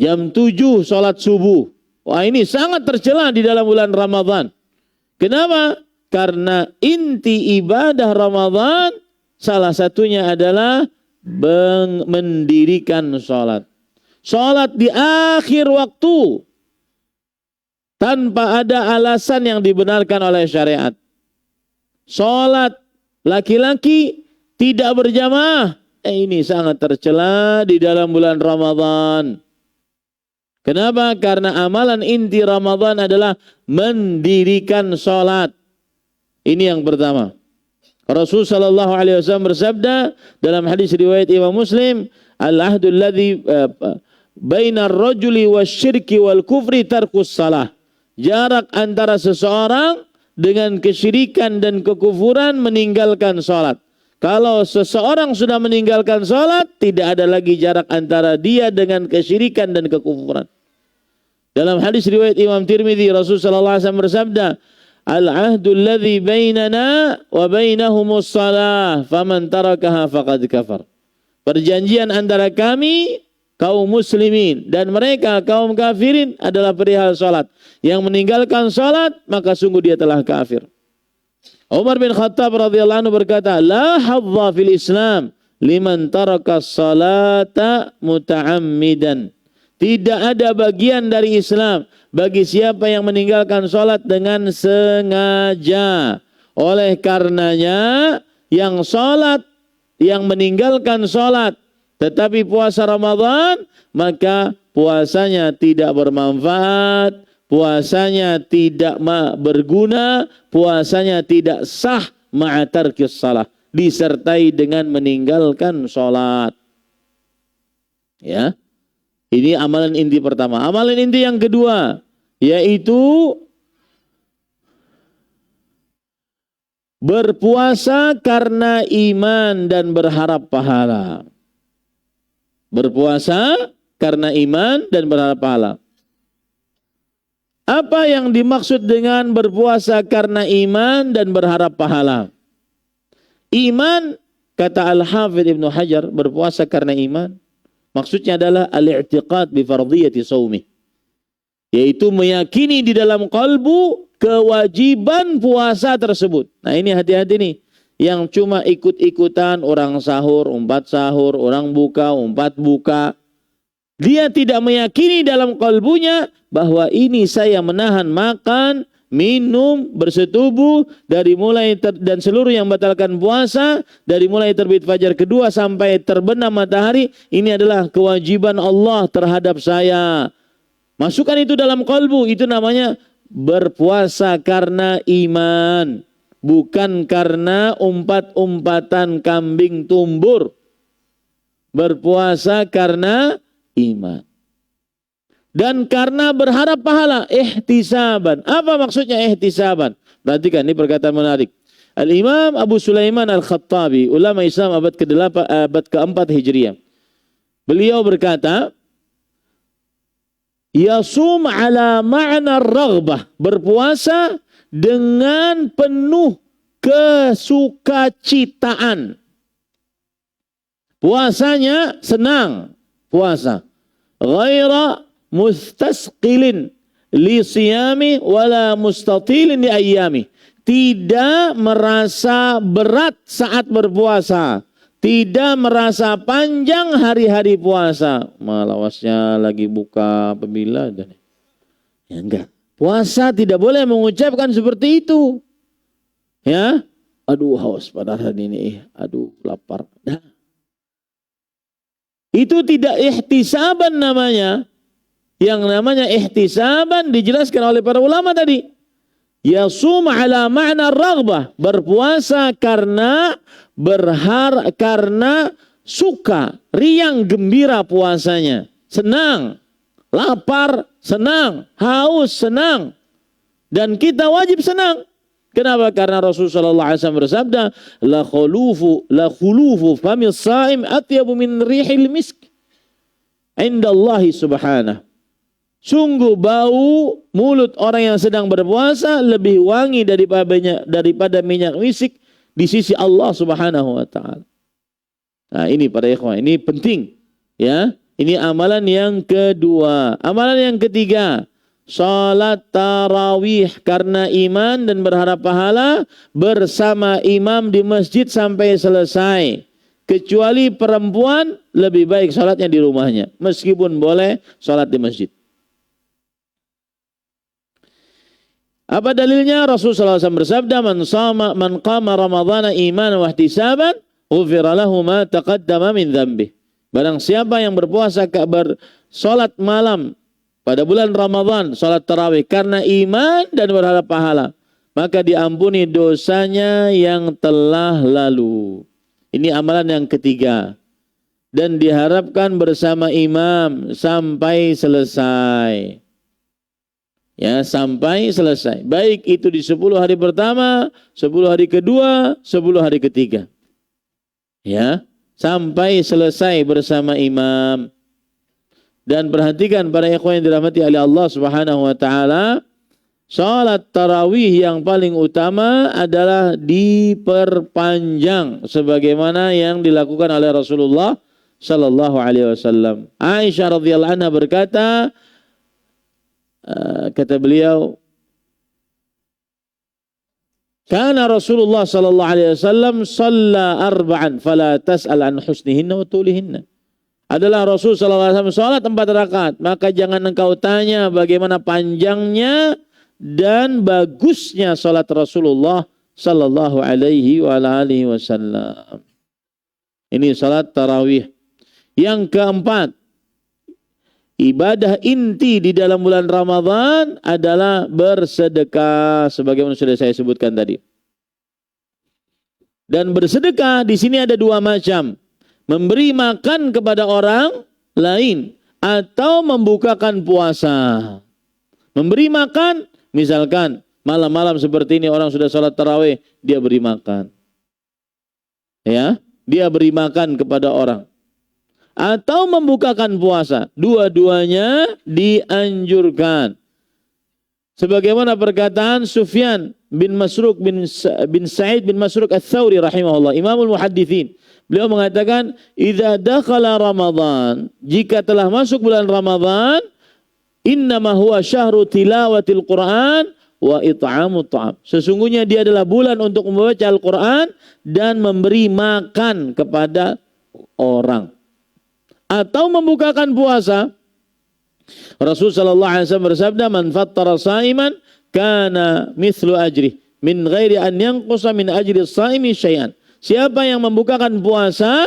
Jam 7 sholat subuh. Wah, ini sangat tercela di dalam bulan Ramadan. Kenapa? Karena inti ibadah Ramadan salah satunya adalah mendirikan sholat. Sholat di akhir waktu tanpa ada alasan yang dibenarkan oleh syariat. Sholat laki-laki tidak berjamaah. Ini sangat tercela di dalam bulan Ramadan. Kenapa? Karena amalan inti Ramadan adalah mendirikan sholat. Ini yang pertama. Rasulullah sallallahu alaihi wasallam bersabda dalam hadis riwayat Imam Muslim, "Al-ahdul ladzi bainar rajuli wasyirki wal kufri tarkus salah." Jarak antara seseorang dengan kesyirikan dan kekufuran meninggalkan sholat. Kalau seseorang sudah meninggalkan sholat, tidak ada lagi jarak antara dia dengan kesyirikan dan kekufuran. Dalam hadis riwayat Imam Tirmidzi, Rasulullah SAW bersabda, "Al-ahdul ladzi bainana wa bainahumus shalah, faman tarakaha faqad kafar." Perjanjian antara kami, kaum muslimin, dan mereka kaum kafirin adalah perihal salat. Yang meninggalkan salat maka sungguh dia telah kafir. Umar bin Khattab radhiyallahu anhu berkata, la hadza fil Islam liman taraka salata muta'ammidan. Tidak ada bagian dari Islam bagi siapa yang meninggalkan salat dengan sengaja. Oleh karenanya yang salat, yang meninggalkan salat tetapi puasa Ramadan, maka puasanya tidak bermanfaat, puasanya tidak berguna, puasanya tidak sah ma'atarkis salah, disertai dengan meninggalkan salat. Ya. Ini amalan inti pertama. Amalan inti yang kedua yaitu berpuasa karena iman dan berharap pahala. Berpuasa karena iman dan berharap pahala. Apa yang dimaksud dengan berpuasa karena iman dan berharap pahala? Iman, kata Al-Hafidh Ibnu Hajar, berpuasa karena iman, maksudnya adalah al-i'tiqad bi fardhiyati shaumi, yaitu meyakini di dalam kalbu kewajiban puasa tersebut. Nah ini hati-hati nih, yang cuma ikut-ikutan, orang sahur, umpat sahur, orang buka, umpat buka. Dia tidak meyakini dalam kalbunya bahwa ini saya menahan makan, minum, bersetubuh dari mulai dan seluruh yang batalkan puasa, dari mulai terbit fajar kedua sampai terbenam matahari, ini adalah kewajiban Allah terhadap saya. Masukkan itu dalam kalbu, itu namanya berpuasa karena iman. Bukan karena umpat-umpatan kambing tumbur. Berpuasa karena iman. Dan karena berharap pahala, ihtisaban. Apa maksudnya ihtisaban? Perhatikan, ini perkataan menarik. Al-Imam Abu Sulaiman Al-Khattabi, ulama Islam abad ke-8, abad ke-4 Hijriah. Beliau berkata, yasum ala ma'na raghbah, berpuasa dengan penuh kesukacitaan. Puasanya senang, puasa. Ghaira mustasqilin li siyami wala mustatilin li ayyami. Tidak merasa berat saat berpuasa, tidak merasa panjang hari-hari puasa. Malawasnya lagi buka pembila dan ya enggak. Puasa tidak boleh mengucapkan seperti itu. Ya, aduh haus pada hari ini, aduh lapar. Nah, itu tidak ihtisaban namanya. Yang namanya ihtisaban dijelaskan oleh para ulama tadi. Yasum ala ma'na raghbah, berpuasa karena karena suka, riang gembira puasanya, senang. Lapar, senang. Haus, senang. Dan kita wajib senang. Kenapa? Karena Rasulullah SAW bersabda, la khulufu famis saim atyabu min rihil misk indallahi subhanahu. Sungguh bau mulut orang yang sedang berpuasa lebih wangi daripada minyak misik di sisi Allah Subhanahu wa taala. Nah, ini para ikhwan, ini penting, ya. Ini amalan yang kedua. Amalan yang ketiga, salat tarawih karena iman dan berharap pahala bersama imam di masjid sampai selesai. Kecuali perempuan lebih baik salatnya di rumahnya, meskipun boleh salat di masjid. Apa dalilnya? Rasulullah SAW bersabda, man qama ramadhana imanan wa ihtisaban, ghufira lahu ma taqaddama min dzambih. Barang siapa yang berpuasa bersolat malam pada bulan Ramadan, solat tarawih karena iman dan berharap pahala, maka diampuni dosanya yang telah lalu. Ini amalan yang ketiga. Dan diharapkan bersama imam sampai selesai. Ya, sampai selesai. Baik itu di 10 hari pertama, 10 hari kedua, 10 hari ketiga. Ya, sampai selesai bersama imam. Dan perhatikan para ikhwan yang dirahmati oleh Allah Subhanahu wa taala, salat tarawih yang paling utama adalah diperpanjang sebagaimana yang dilakukan oleh Rasulullah sallallahu alaihi wasallam. Aisyah radhiyallahu anha berkata, kata beliau, kana Rasulullah sallallahu alaihi wasallam shalla arba'an fala tas'al an husnihinna wa tulihinna. Adalah Rasul sallallahu alaihi wasallam salat 4 rakaat, maka jangan engkau tanya bagaimana panjangnya dan bagusnya salat Rasulullah sallallahu alaihi wasallam. Ini salat tarawih. Yang keempat, ibadah inti di dalam bulan Ramadan adalah bersedekah, sebagaimana sudah saya sebutkan tadi. Dan bersedekah di sini ada 2 macam. Memberi makan kepada orang lain atau membukakan puasa. Memberi makan, misalkan malam-malam seperti ini orang sudah sholat tarawih, dia beri makan. Ya, dia beri makan kepada orang. Atau membukakan puasa. Dua-duanya dianjurkan. Sebagaimana perkataan Sufyan bin Masruq bin Sa'id bin Masruq Ats-Tsauri rahimahullah, Imamul Muhadditsin. Beliau mengatakan, "Idza dakhala Ramadan," jika telah masuk bulan Ramadan, "innama huwa syahru tilawatil Qur'an wa it'amut ta'am." Sesungguhnya dia adalah bulan untuk membaca Al-Qur'an dan memberi makan kepada orang. Atau membukakan puasa. Rasul sallallahu alaihi wasallam bersabda, "Man fattara sha'iman kana mithlu ajri min ghairi an yanqusa min ajri as-sha'imi syai'an." Siapa yang membukakan puasa,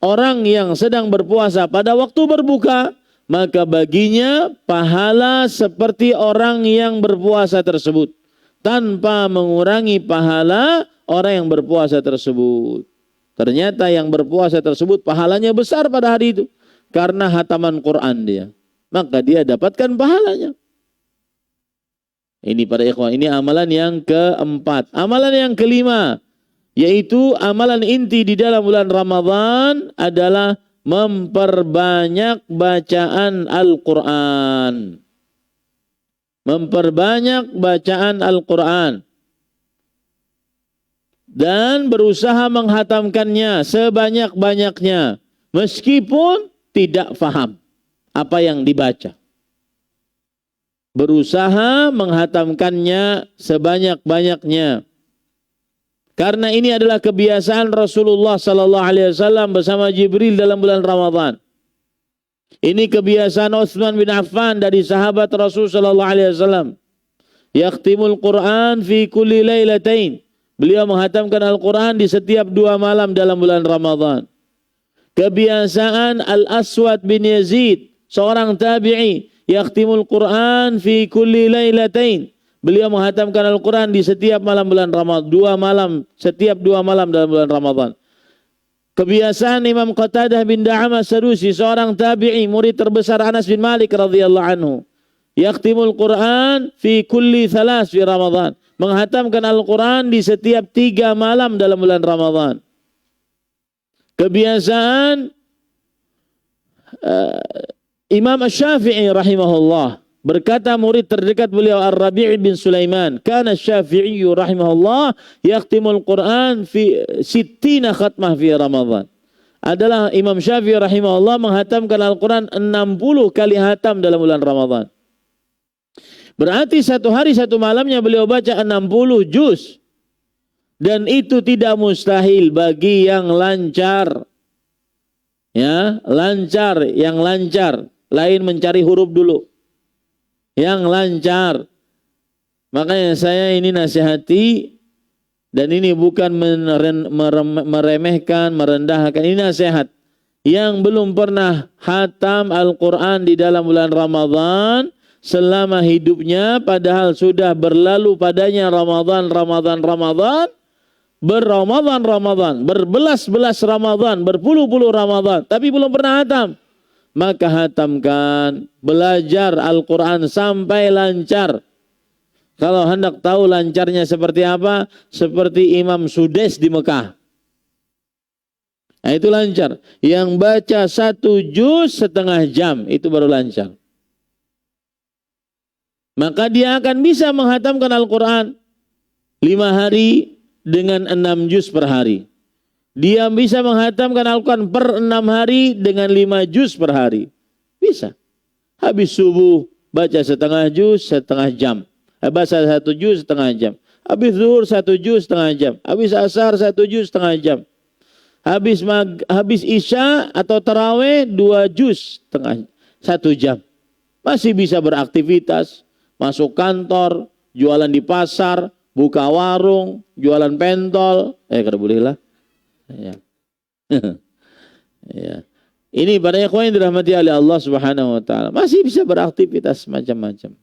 orang yang sedang berpuasa pada waktu berbuka, maka baginya pahala seperti orang yang berpuasa tersebut, tanpa mengurangi pahala orang yang berpuasa tersebut. Ternyata yang berpuasa tersebut pahalanya besar pada hari itu, karena hataman Quran dia. Maka dia dapatkan pahalanya. Ini para ikhwan, ini amalan yang keempat. Amalan yang kelima, yaitu amalan inti di dalam bulan Ramadan adalah memperbanyak bacaan Al-Quran. Memperbanyak bacaan Al-Quran. Dan berusaha menghatamkannya sebanyak-banyaknya. Meskipun tidak faham apa yang dibaca. Berusaha menghatamkannya sebanyak-banyaknya. Karena ini adalah kebiasaan Rasulullah sallallahu alaihi wasallam bersama Jibril dalam bulan Ramadan. Ini kebiasaan Utsman bin Affan dari sahabat Rasul sallallahu alaihi wasallam. Yakhtimul Quran fi kulli lailatain. Beliau menghatamkan Al-Quran di setiap 2 malam dalam bulan Ramadan. Kebiasaan Al-Aswad bin Yazid, seorang tabi'i, yakhtimul Quran fi kulli lailatain. Beliau menghatamkan Al-Quran di setiap malam bulan Ramadan, 2 malam, setiap 2 malam dalam bulan Ramadan. Kebiasaan Imam Qatadah bin Da'amah Sadusi, seorang tabi'i, murid terbesar Anas bin Malik radhiyallahu anhu. Yakhtimul Quran fi kulli 3 fi Ramadan. Menghatamkan Al-Quran di setiap 3 malam dalam bulan Ramadan. Kebiasaan Imam Asy-Syafi'i rahimahullah, berkata murid terdekat beliau Ar-Rabi' bin Sulaiman, kana Asy-Syafi'i rahimahullah yakhtimul Quran fi 60 khatmah fi Ramadan. Adalah Imam Syafi'i rahimahullah menghatamkan Al-Quran 60 kali hatam dalam bulan Ramadan. Berarti 1 hari 1 malamnya beliau baca 60 juz. Dan itu tidak mustahil bagi yang lancar. Ya, lancar, yang lancar. Lain mencari huruf dulu. Yang lancar. Makanya saya ini nasihati, dan ini bukan meremehkan, merendahkan. Ini nasihat. Yang belum pernah hatam Al-Quran di dalam bulan Ramadan selama hidupnya, padahal sudah berlalu padanya Ramadan, berbelas-belas Ramadan, berpuluh-puluh Ramadan, tapi belum pernah hatam. Maka hatamkan, belajar Al-Quran sampai lancar. Kalau hendak tahu lancarnya seperti apa, seperti Imam Sudes di Mekah. Nah, itu lancar. Yang baca 1 juz setengah jam, itu baru lancar. Maka dia akan bisa menghatamkan Al-Quran 5 hari dengan 6 juz per hari. Dia bisa menghatamkan Al-Quran per 6 hari dengan 5 juz per hari. Bisa. Habis subuh baca setengah juz, setengah jam. Baca 1 juz, setengah jam. Habis zuhur 1 juz, setengah jam. Habis asar 1 juz, setengah jam. Habis isya atau tarawih 2 juz, setengah 1 jam. Masih bisa beraktivitas, masuk kantor, jualan di pasar, buka warung, jualan pentol. Kada boleh lah. Ya. Ya. Ini para ikhwan yang dirahmati oleh Allah Subhanahu wa taala, masih bisa beraktivitas macam-macam.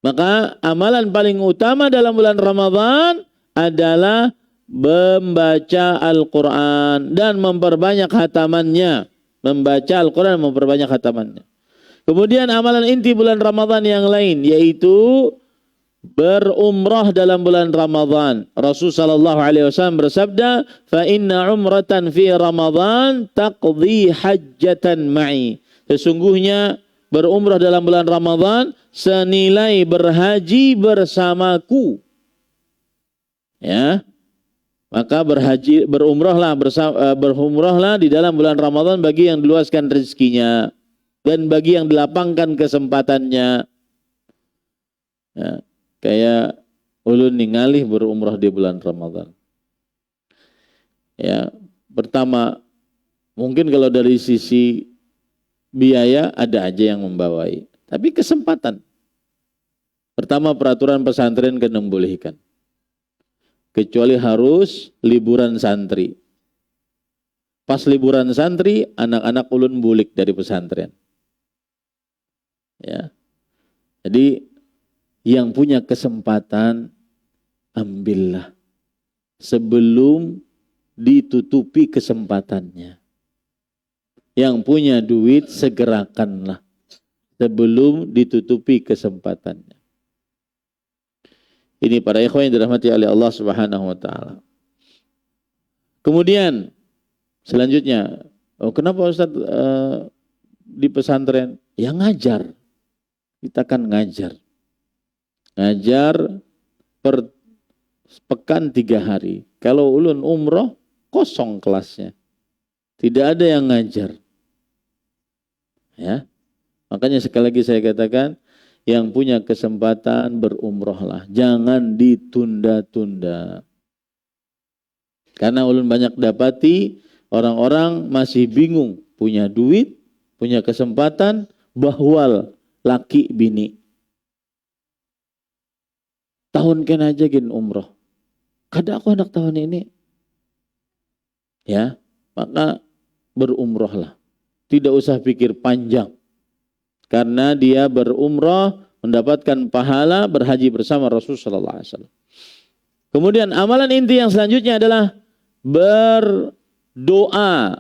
Maka amalan paling utama dalam bulan Ramadan adalah membaca Al-Quran dan memperbanyak khatamannya. Membaca Al-Quran, memperbanyak khatamannya. Kemudian amalan inti bulan Ramadan yang lain, yaitu berumrah dalam bulan Ramadan. Rasul sallallahu alaihi wasallam bersabda, "Fa inna umratan fi Ramadan taqdi hajjatan ma'i." Sesungguhnya berumrah dalam bulan Ramadan senilai berhaji bersamaku. Ya. Maka berumrahlah di dalam bulan Ramadan bagi yang diluaskan rezekinya dan bagi yang dilapangkan kesempatannya. Ya. Kayak ulun ningali berumrah di bulan Ramadan. Ya, pertama mungkin kalau dari sisi biaya ada aja yang membawai, tapi kesempatan. Pertama, peraturan pesantren kena membolehkan. Kecuali harus liburan santri. Pas liburan santri, anak-anak ulun bulik dari pesantren. Ya. Jadi yang punya kesempatan, ambillah sebelum ditutupi kesempatannya. Yang punya duit, segerakanlah sebelum ditutupi kesempatannya. Ini para ikhwan yang dirahmati oleh Allah Subhanahu wa taala. Kemudian selanjutnya, kenapa Ustaz di pesantren? Ya ngajar. Kita kan ngajar. Ngajar per pekan 3 hari. Kalau ulun umroh, kosong kelasnya. Tidak ada yang ngajar. Ya. Makanya sekali lagi saya katakan, yang punya kesempatan berumrohlah. Jangan ditunda-tunda. Karena ulun banyak dapati orang-orang masih bingung. Punya duit, punya kesempatan, bahwal laki bini. Tahun kena aja gin umroh. Kada aku anak tahun ini. Ya, maka berumrohlah. Tidak usah pikir panjang. Karena dia berumroh mendapatkan pahala berhaji bersama Rasul sallallahu alaihi wasallam. Kemudian amalan inti yang selanjutnya adalah berdoa,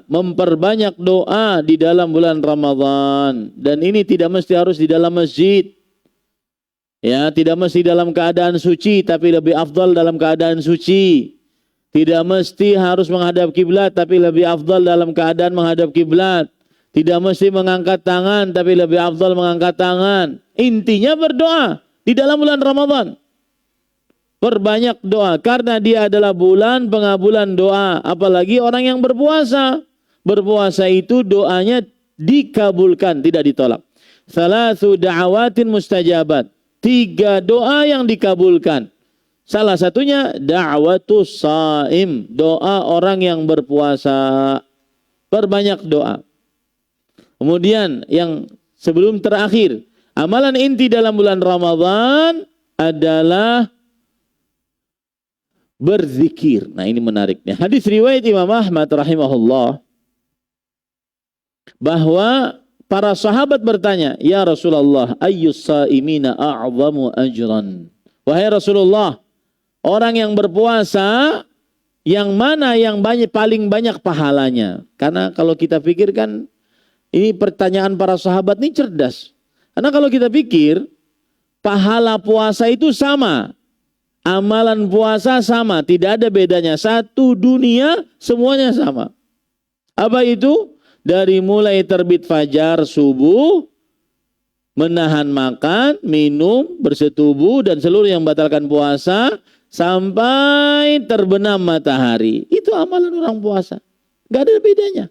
memperbanyak doa di dalam bulan Ramadan. Dan ini tidak mesti harus di dalam masjid. Ya, tidak mesti dalam keadaan suci, tapi lebih afdal dalam keadaan suci. Tidak mesti harus menghadap kiblat, tapi lebih afdal dalam keadaan menghadap kiblat. Tidak mesti mengangkat tangan, tapi lebih afdal mengangkat tangan. Intinya berdoa di dalam bulan Ramadan. Perbanyak doa, karena dia adalah bulan pengabulan doa. Apalagi orang yang berpuasa. Berpuasa itu doanya dikabulkan, tidak ditolak. Salasu da'awatin mustajabat. 3 doa yang dikabulkan. Salah satunya da'watus shaim, doa orang yang berpuasa. Perbanyak doa. Kemudian yang sebelum terakhir, amalan inti dalam bulan Ramadan adalah berzikir. Nah, ini menariknya. Hadis riwayat Imam Ahmad rahimahullah, bahwa para sahabat bertanya, "Ya Rasulullah, ayyus saimina a'zamu ajran?" Wahai Rasulullah, orang yang berpuasa yang mana yang paling banyak pahalanya? Karena kalau kita pikirkan, ini pertanyaan para sahabat ini cerdas. Karena kalau kita pikir, pahala puasa itu sama. Amalan puasa sama, tidak ada bedanya. Satu dunia, semuanya sama. Apa itu? Dari mulai terbit fajar subuh, menahan makan, minum, bersetubuh, dan seluruh yang membatalkan puasa, sampai terbenam matahari. Itu amalan orang puasa. Gak ada bedanya.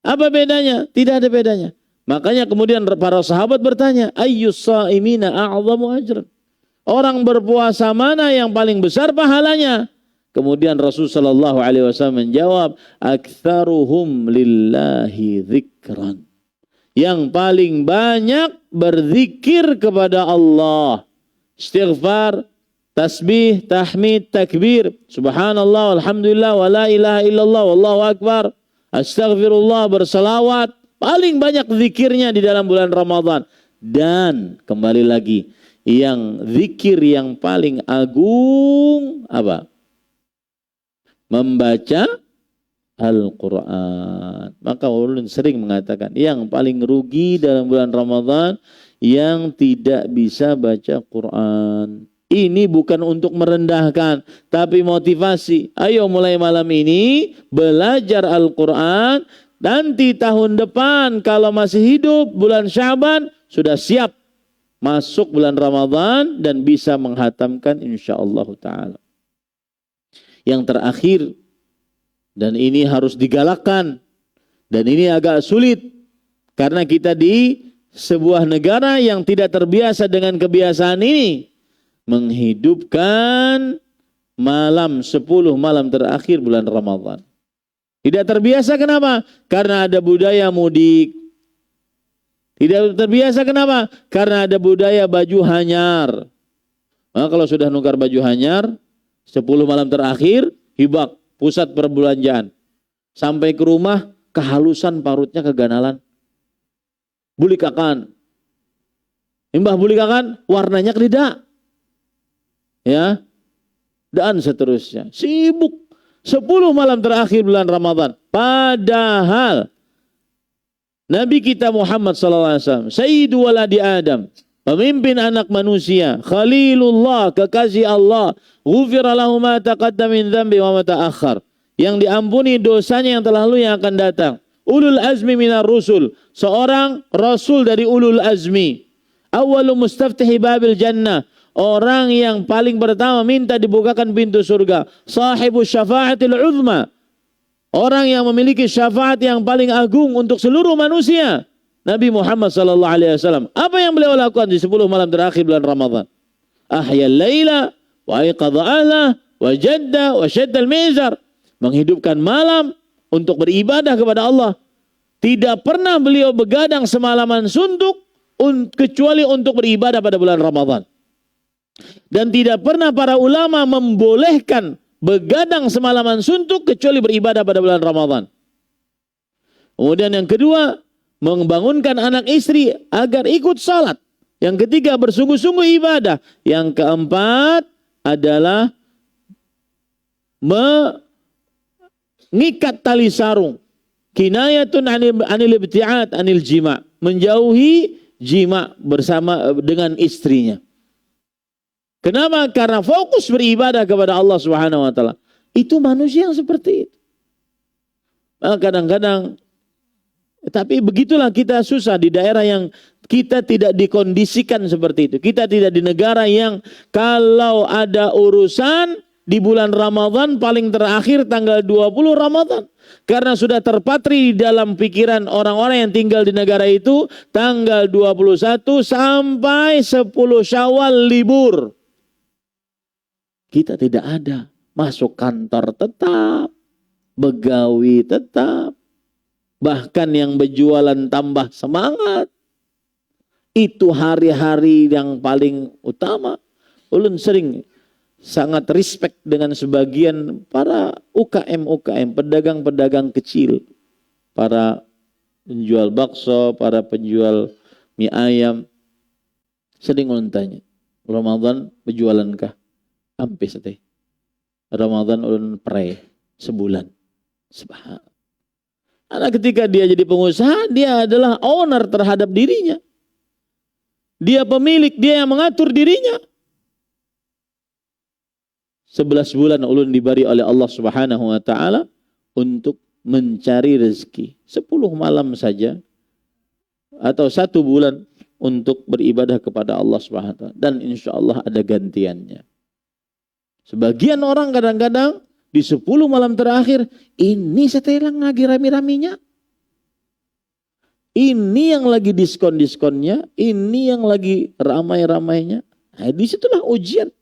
Apa bedanya? Tidak ada bedanya. Makanya kemudian para sahabat bertanya, ayyus sha'imina a'zamu ajran? Orang berpuasa mana yang paling besar pahalanya? Kemudian Rasulullah SAW menjawab, aktsaruhum lillahi dzikran. Yang paling banyak berzikir kepada Allah. Istighfar, tasbih, tahmid, takbir. Subhanallah, alhamdulillah, wa la ilaha illallah, wallahu akbar. Astaghfirullah, bersalawat. Paling banyak zikirnya di dalam bulan Ramadan. Dan kembali lagi, yang zikir yang paling agung apa? Membaca Al-Quran. Maka ulun sering mengatakan yang paling rugi dalam bulan Ramadan yang tidak bisa baca Quran. Ini bukan untuk merendahkan, tapi motivasi. Ayo mulai malam ini belajar Al-Quran. Nanti tahun depan kalau masih hidup bulan Syaban sudah siap masuk bulan Ramadan dan bisa menghatamkan insyaallah ta'ala. Yang terakhir, dan ini harus digalakkan, dan ini agak sulit karena kita di sebuah negara yang tidak terbiasa dengan kebiasaan ini, menghidupkan malam 10 malam terakhir bulan Ramadan. Tidak terbiasa kenapa? Karena ada budaya mudik. Tidak terbiasa kenapa? Karena ada budaya baju hanyar. Nah, kalau sudah nukar baju hanyar 10 malam terakhir hibak pusat perbelanjaan. Sampai ke rumah kehalusan parutnya keganalan. Bulikakan. Imbah bulikakan warnanya kelida. Ya. Dan seterusnya. Sibuk 10 malam terakhir bulan Ramadan. Padahal Nabi kita Muhammad SAW, Sayyidu waladi Adam, pemimpin anak manusia, Khalilullah, kekasih Allah, ghufira lahu ma taqaddama min dzambi wa ma ta'akhkhar, yang diampuni dosanya yang telah lalu yang akan datang. Ulul azmi minar rusul, seorang rasul dari ulul azmi. Awwalu mustaftihi babil jannah, orang yang paling pertama minta dibukakan pintu surga. Sahibu syafa'atil uzma, orang yang memiliki syafaat yang paling agung untuk seluruh manusia. Nabi Muhammad SAW. Apa yang beliau lakukan di 10 malam terakhir bulan Ramadan? Ahyal laila wa aiqadha ahlah wa jadda wa shaddal mizar. Menghidupkan malam untuk beribadah kepada Allah. Tidak pernah beliau begadang semalaman suntuk kecuali untuk beribadah pada bulan Ramadan. Dan tidak pernah para ulama membolehkan begadang semalaman suntuk kecuali beribadah pada bulan Ramadan. Kemudian yang kedua, membangunkan anak istri agar ikut salat. Yang ketiga, bersungguh-sungguh ibadah. Yang keempat adalah mengikat tali sarung. Kinayatun anil ibti'at anil jima', menjauhi jima' bersama dengan istrinya. Kenapa? Karena fokus beribadah kepada Allah Subhanahu wa taala. Itu manusia yang seperti itu. Kadang-kadang, tapi begitulah kita susah di daerah yang kita tidak dikondisikan seperti itu. Kita tidak di negara yang kalau ada urusan di bulan Ramadan paling terakhir tanggal 20 Ramadan. Karena sudah terpatri di dalam pikiran orang-orang yang tinggal di negara itu tanggal 21 sampai 10 Syawal libur. Kita tidak ada. Masuk kantor tetap. Begawi tetap. Bahkan yang berjualan tambah semangat. Itu hari-hari yang paling utama. Ulun sering sangat respect dengan sebagian para UKM, pedagang-pedagang kecil. Para penjual bakso, para penjual mie ayam. Sering ulun tanya, Ramadan berjualankah? Ampe seteh. Ramadan ulun pray sebulan. Subhanallah. Karena ketika dia jadi pengusaha, dia adalah owner terhadap dirinya. Dia pemilik, dia yang mengatur dirinya. 11 bulan ulun diberi oleh Allah Subhanahu wa taala untuk mencari rezeki. 10 malam saja atau 1 bulan untuk beribadah kepada Allah Subhanahu wa taala, dan insyaallah ada gantiannya. Sebagian orang kadang-kadang di 10 malam terakhir, ini setelan lagi rame-ramenya. Ini yang lagi diskon-diskonnya, ini yang lagi ramai-ramainya. Nah, disitulah ujian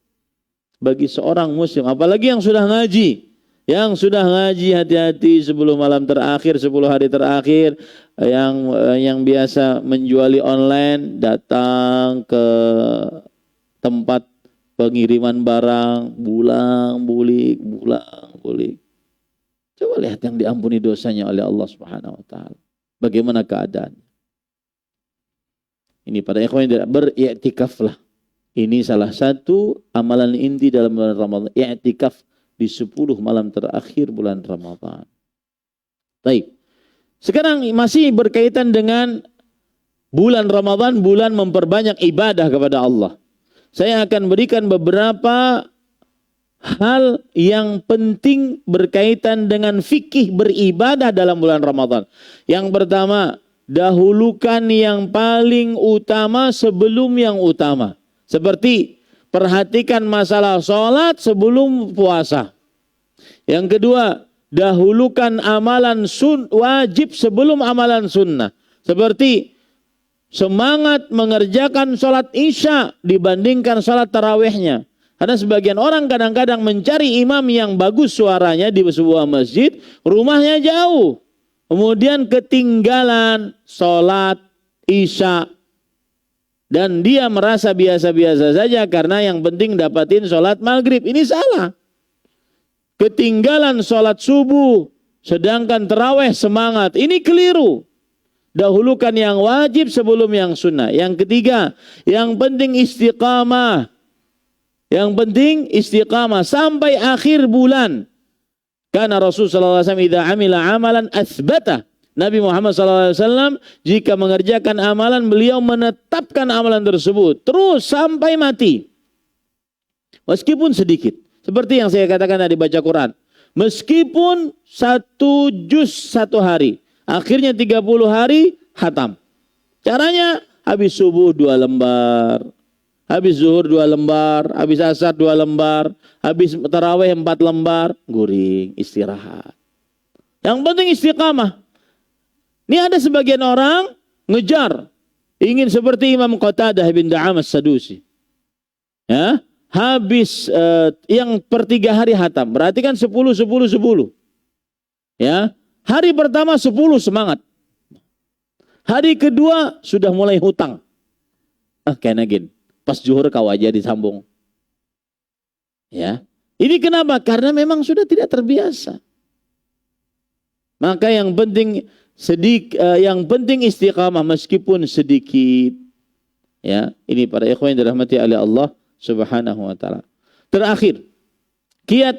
bagi seorang muslim, apalagi yang sudah ngaji. Yang sudah ngaji, hati-hati 10 malam terakhir, 10 hari terakhir. Yang biasa menjuali online, datang ke tempat pengiriman barang, bulang-bulik. Coba lihat yang diampuni dosanya oleh Allah Subhanahu wa taala. Bagaimana keadaan? Ini para ikhwan yang beriktikaflah. Ini salah satu amalan inti dalam bulan Ramadan, i'tikaf di 10 malam terakhir bulan Ramadan. Baik. Sekarang masih berkaitan dengan bulan Ramadan, bulan memperbanyak ibadah kepada Allah. Saya akan berikan beberapa hal yang penting berkaitan dengan fikih beribadah dalam bulan Ramadan. Yang pertama, dahulukan yang paling utama sebelum yang utama. Seperti perhatikan masalah sholat sebelum puasa. Yang kedua, dahulukan amalan wajib sebelum amalan sunnah. Seperti semangat mengerjakan sholat isya dibandingkan sholat tarawihnya. Karena sebagian orang kadang-kadang mencari imam yang bagus suaranya di sebuah masjid, rumahnya jauh. Kemudian ketinggalan sholat isya. Dan dia merasa biasa-biasa saja karena yang penting dapatin sholat maghrib. Ini salah. Ketinggalan sholat subuh, sedangkan tarawih semangat. Ini keliru. Dahulukan yang wajib sebelum yang sunnah. Yang ketiga, yang penting istiqamah. Yang penting istiqamah sampai akhir bulan. Karena Rasulullah SAW idza amila amalan athbata. Nabi Muhammad SAW jika mengerjakan amalan, beliau menetapkan amalan tersebut terus sampai mati. Meskipun sedikit. Seperti yang saya katakan tadi baca Quran. Meskipun 1 juz 1 hari. Akhirnya 30 hari khatam. Caranya habis subuh 2 lembar. Habis zuhur 2 lembar, habis asar 2 lembar, habis tarawih 4 lembar, guring, istirahat. Yang penting istiqamah. Ini ada sebagian orang ngejar, ingin seperti Imam Qatadah bin Da'am as-Sadusi. Ya, habis yang per 3 hari khatam, berarti kan 10. Ya, hari pertama 10 semangat. Hari kedua sudah mulai hutang. Kenagin. Pas zuhur kau aja disambung. Ya. Ini kenapa? Karena memang sudah tidak terbiasa. Maka yang penting istiqamah meskipun sedikit. Ya, ini para ikhwan yang dirahmati oleh Allah Subhanahu wa taala. Terakhir, kiat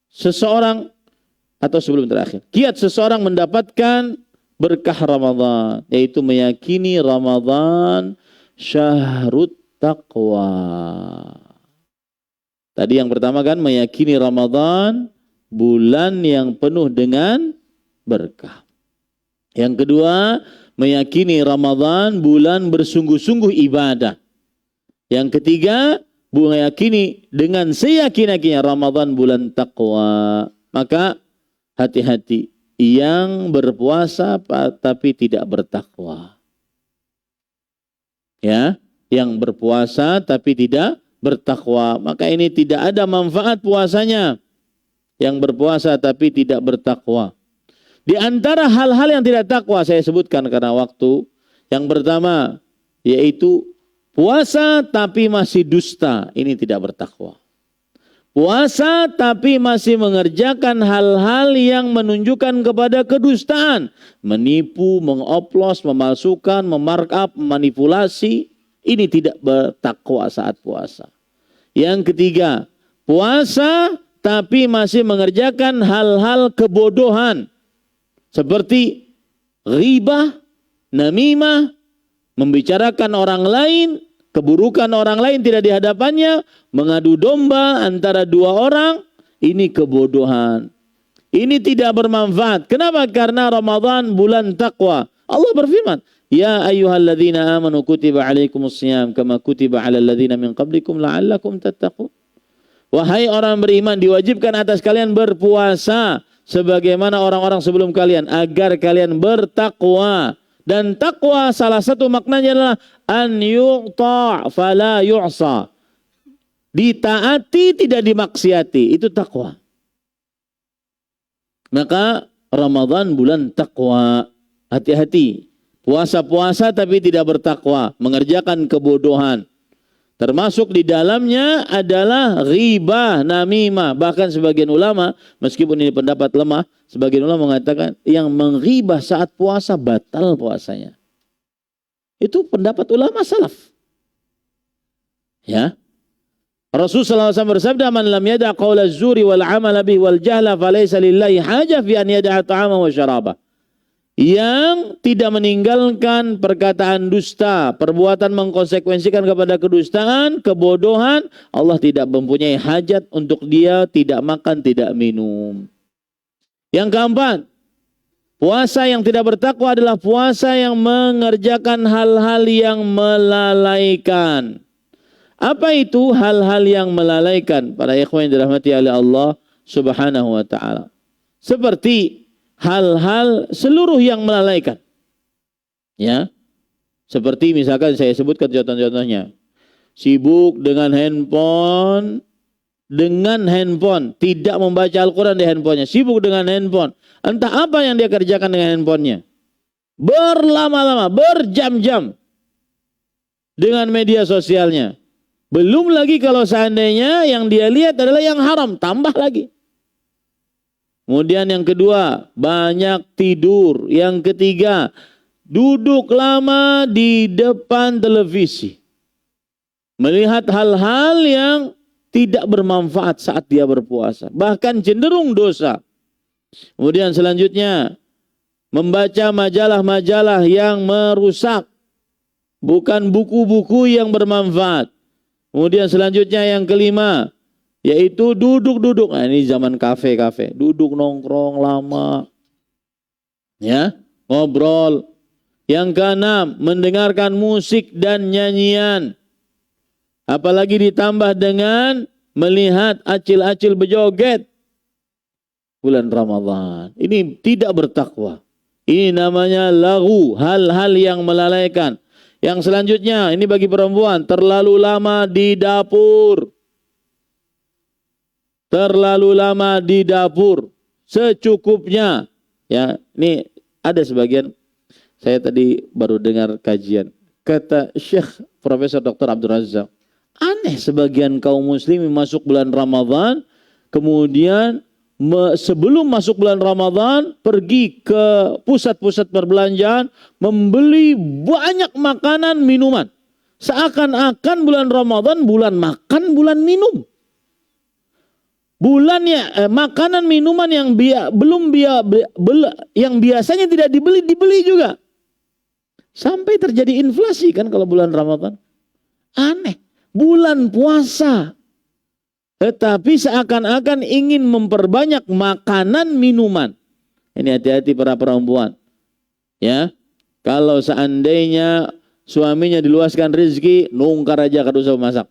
seseorang mendapatkan berkah Ramadan, yaitu meyakini Ramadan syahrut taqwa. Tadi yang pertama kan meyakini Ramadan bulan yang penuh dengan berkah. Yang kedua meyakini Ramadan bulan bersungguh-sungguh ibadah. Yang ketiga meyakini dengan seyakin-yakinnya Ramadan bulan taqwa. Maka hati-hati yang berpuasa tapi tidak bertakwa. Ya. Yang berpuasa tapi tidak bertakwa, maka ini tidak ada manfaat puasanya. Yang berpuasa tapi tidak bertakwa. Di antara hal-hal yang tidak takwa saya sebutkan karena waktu. Yang pertama yaitu puasa tapi masih dusta, ini tidak bertakwa. Puasa tapi masih mengerjakan hal-hal yang menunjukkan kepada kedustaan, menipu, mengoplos, memalsukan, memarkup, memanipulasi. Ini tidak bertakwa saat puasa. Yang ketiga, puasa tapi masih mengerjakan hal-hal kebodohan. Seperti ghibah, namimah, membicarakan orang lain, keburukan orang lain tidak di hadapannya, mengadu domba antara 2 orang, ini kebodohan. Ini tidak bermanfaat. Kenapa? Karena Ramadan bulan takwa. Allah berfirman, ya ayyuhalladzina amanu kutiba alaikumus shiyam kama kutiba alal ladzina min qablikum la'allakum tattaqun. Wahai orang beriman, diwajibkan atas kalian berpuasa sebagaimana orang-orang sebelum kalian agar kalian bertakwa. Dan takwa salah satu maknanya adalah an yu'ta' fala yu'sa. Ditaati tidak dimaksiati, itu takwa. Maka Ramadan bulan takwa. Hati-hati. Puasa-puasa tapi tidak bertakwa, mengerjakan kebodohan. Termasuk di dalamnya adalah ghibah, namimah. Bahkan sebagian ulama, meskipun ini pendapat lemah, sebagian ulama mengatakan yang menghibah saat puasa batal puasanya. Itu pendapat ulama salaf. Ya. Rasulullah SAW bersabda, "Man lam yada' qawla az-zuri wal 'amala bihi wal jahla falaysa lillahi hajah fi an yada'a ta'ama wa syaraba." Yang tidak meninggalkan perkataan dusta, perbuatan mengkonsekuensikan kepada kedustaan, kebodohan, Allah tidak mempunyai hajat untuk dia tidak makan, tidak minum. Yang keempat, puasa yang tidak bertakwa adalah puasa yang mengerjakan hal-hal yang melalaikan. Apa itu hal-hal yang melalaikan? Para ikhwan yang dirahmati oleh Allah Subhanahu wa taala. Seperti hal-hal seluruh yang melalaikan. Ya. Seperti misalkan saya sebutkan contoh-contohnya. Sibuk dengan handphone, tidak membaca Al-Quran di handphonenya, sibuk dengan handphone. Entah apa yang dia kerjakan dengan handphonenya. Berlama-lama, berjam-jam dengan media sosialnya. Belum lagi kalau seandainya yang dia lihat adalah yang haram, tambah lagi. Kemudian yang kedua, banyak tidur. Yang ketiga, duduk lama di depan televisi. Melihat hal-hal yang tidak bermanfaat saat dia berpuasa. Bahkan cenderung dosa. Kemudian selanjutnya, membaca majalah-majalah yang merusak. Bukan buku-buku yang bermanfaat. Kemudian selanjutnya yang kelima, yaitu duduk-duduk. Nah, ini zaman kafe-kafe. Duduk nongkrong lama. Ya, ngobrol. Yang keenam, mendengarkan musik dan nyanyian. Apalagi ditambah dengan melihat acil-acil berjoget. Bulan Ramadan. Ini tidak bertakwa. Ini namanya lagu, hal-hal yang melalaikan. Yang selanjutnya, ini bagi perempuan, terlalu lama di dapur. Terlalu lama di dapur, secukupnya. Ya, ini ada sebagian, saya tadi baru dengar kajian. Kata Syekh Profesor Dr. Abdul Razak, aneh sebagian kaum muslimin masuk bulan Ramadan, kemudian sebelum masuk bulan Ramadan pergi ke pusat-pusat perbelanjaan membeli banyak makanan minuman. Seakan-akan bulan Ramadan bulan makan, bulan minum. Bulannya makanan minuman yang yang biasanya tidak dibeli juga. Sampai terjadi inflasi kan kalau bulan Ramadan. Aneh. Bulan puasa. Tetapi seakan-akan ingin memperbanyak makanan minuman. Ini hati-hati para perempuan. Ya. Kalau seandainya suaminya diluaskan rezeki, nungkar aja kada usah masak.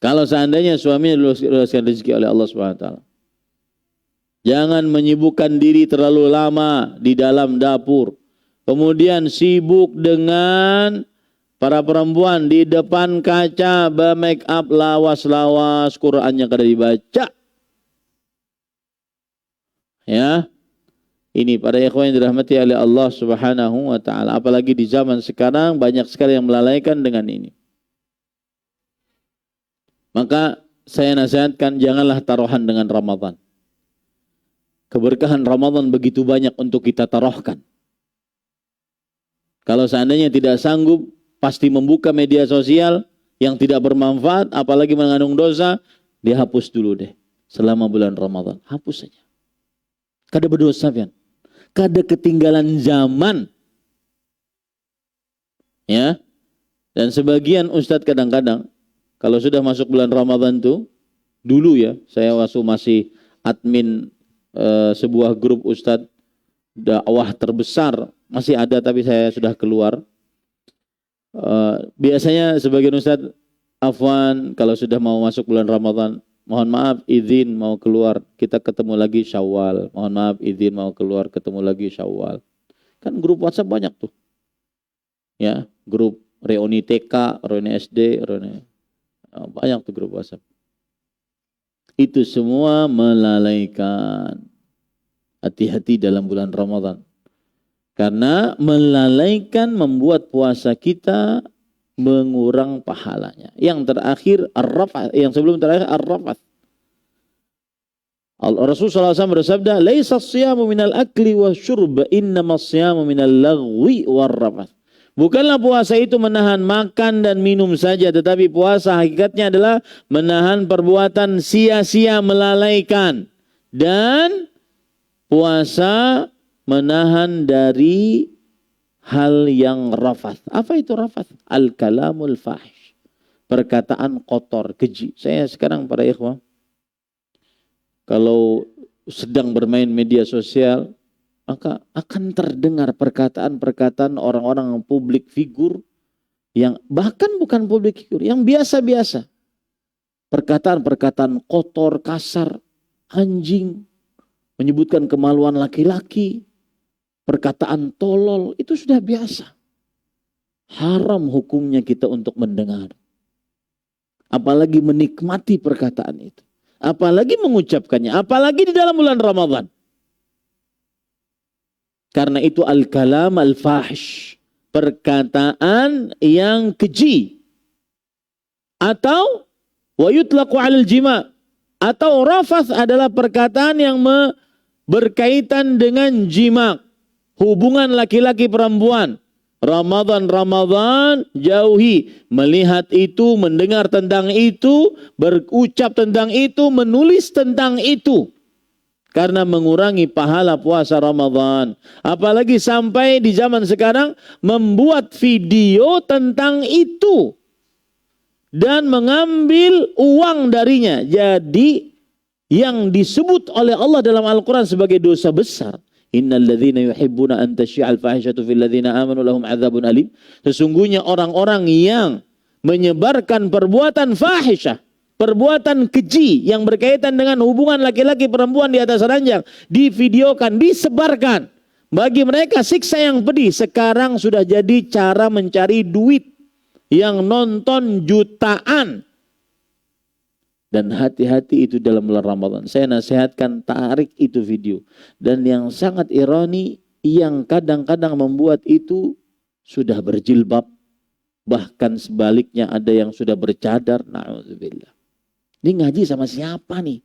Kalau seandainya suaminya diluaskan rezeki oleh Allah SWT. Jangan menyibukkan diri terlalu lama di dalam dapur. Kemudian sibuk dengan para perempuan di depan kaca, make up lawas-lawas, Qur'annya kada dibaca. Ya. Ini para ikhwan yang dirahmati oleh Allah Subhanahu wa taala. Apalagi di zaman sekarang banyak sekali yang melalaikan dengan ini. Maka saya nasihatkan janganlah taruhan dengan Ramadan. Keberkahan Ramadan begitu banyak untuk kita taruhkan. Kalau seandainya tidak sanggup, pasti membuka media sosial yang tidak bermanfaat, apalagi mengandung dosa, dihapus dulu deh. Selama bulan Ramadan, hapus saja. Kada berdosa, pian. Kada ketinggalan zaman. Ya. Dan sebagian ustadz kadang-kadang, kalau sudah masuk bulan Ramadan tuh, dulu ya, saya waktu masih admin sebuah grup ustadz dakwah terbesar, masih ada tapi saya sudah keluar. Biasanya sebagian ustadz Afwan, kalau sudah mau masuk bulan Ramadan, mohon maaf izin mau keluar, kita ketemu lagi Syawal. Mohon maaf izin mau keluar, ketemu lagi Syawal. Kan grup WhatsApp banyak tuh. Ya, grup reuni TK, reuni SD, reuni banyak tuh grup WhatsApp. Itu semua melalaikan. Hati-hati dalam bulan Ramadan. Karena melalaikan membuat puasa kita mengurang pahalanya. Yang terakhir ar-rafath, yang sebelum terakhir ar-rafath. Rasulullah SAW bersabda, "Laisa as-siyamu minal akli wasyurb, innama as-siyamu minal lagwi war-rafath." Bukanlah puasa itu menahan makan dan minum saja, tetapi puasa hakikatnya adalah menahan perbuatan sia-sia, melalaikan. Dan puasa menahan dari hal yang rafath. Apa itu rafath? Al-kalamul fahish. Perkataan kotor, keji. Saya sekarang para ikhwah, kalau sedang bermain media sosial, maka akan terdengar perkataan-perkataan orang-orang publik figur yang bahkan bukan publik figur, yang biasa-biasa. Perkataan-perkataan kotor, kasar, anjing, menyebutkan kemaluan laki-laki, perkataan tolol, itu sudah biasa. Haram hukumnya kita untuk mendengar. Apalagi menikmati perkataan itu. Apalagi mengucapkannya. Apalagi di dalam bulan Ramadan. Karena itu al-kalam al-fahish. Perkataan yang keji. Atau wa yutlaqu 'alal jima'. Atau rafath adalah perkataan yang berkaitan dengan jima'. Hubungan laki-laki perempuan. Ramadan jauhi. Melihat itu, mendengar tentang itu, berucap tentang itu, menulis tentang itu. Karena mengurangi pahala puasa Ramadan. Apalagi sampai di zaman sekarang membuat video tentang itu. Dan mengambil uang darinya. Jadi yang disebut oleh Allah dalam Al-Quran sebagai dosa besar. Innal ladzina yuhibbuna an tasyi'al fahishatu fil ladzina amanu lahum adzabun alim. Sesungguhnya orang-orang yang menyebarkan perbuatan fahisyah, perbuatan keji yang berkaitan dengan hubungan laki-laki perempuan di atas ranjang, divideokan, disebarkan. Bagi mereka siksa yang pedih. Sekarang sudah jadi cara mencari duit yang nonton jutaan. Dan hati-hati itu dalam bulan Ramadan. Saya nasihatkan tarik itu video. Dan yang sangat ironi, yang kadang-kadang membuat itu sudah berjilbab. Bahkan sebaliknya ada yang sudah bercadar. Na'udzubillah. Ini ngaji sama siapa nih?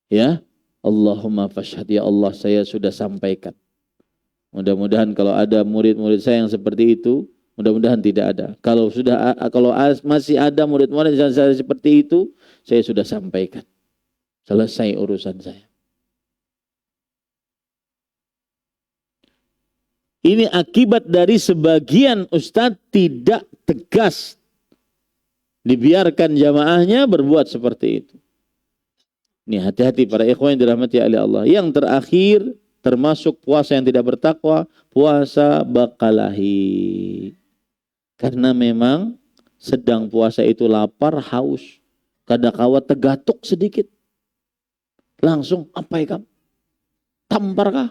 Ya, Allahumma fashhad, ya Allah, saya sudah sampaikan. Mudah-mudahan kalau ada murid-murid saya yang seperti itu, mudah-mudahan tidak ada. Kalau masih ada murid-murid yang saya seperti itu, saya sudah sampaikan. Selesai urusan saya. Ini akibat dari sebagian ustadz tidak tegas. Dibiarkan jamaahnya berbuat seperti itu. Ini hati-hati para ikhwan yang dirahmati oleh Allah. Yang terakhir, termasuk puasa yang tidak bertakwa, puasa bakalahi. Karena memang sedang puasa itu lapar, haus. Kadang-kala tegatuk sedikit. Langsung, apa ya kamu? Tampar kah?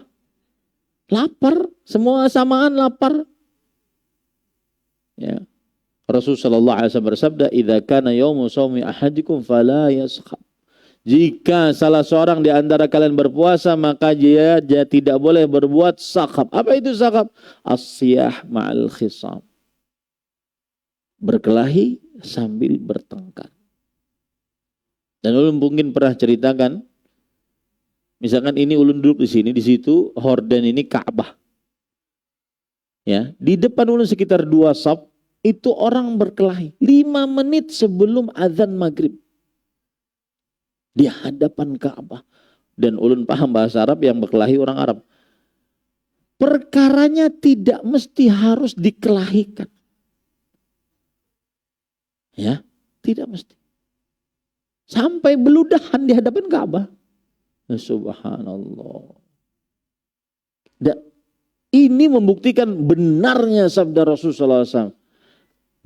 Lapar, semua samaan lapar. Ya. Rasulullah SAW bersabda, "Idza kana yaumu shaumi ahadikum fala yaskhab." Jika salah seorang di antara kalian berpuasa, maka dia tidak boleh berbuat sakhab. Apa itu sakhab? As-siyah ma'al khisam. Berkelahi sambil bertengkar. Dan ulun mungkin pernah ceritakan, misalkan ini ulun duduk di sini, di situ horden ini Ka'bah. Ya, di depan ulun sekitar 2 saf, itu orang berkelahi 5 menit sebelum azan maghrib. Di hadapan Ka'bah. Dan ulun paham bahasa Arab, yang berkelahi orang Arab. Perkaranya tidak mesti harus dikelahikan. Ya, tidak mesti. Sampai beludahan di hadapan Ka'bah. Subhanallah. Dan ini membuktikan benarnya sabda Rasulullah SAW.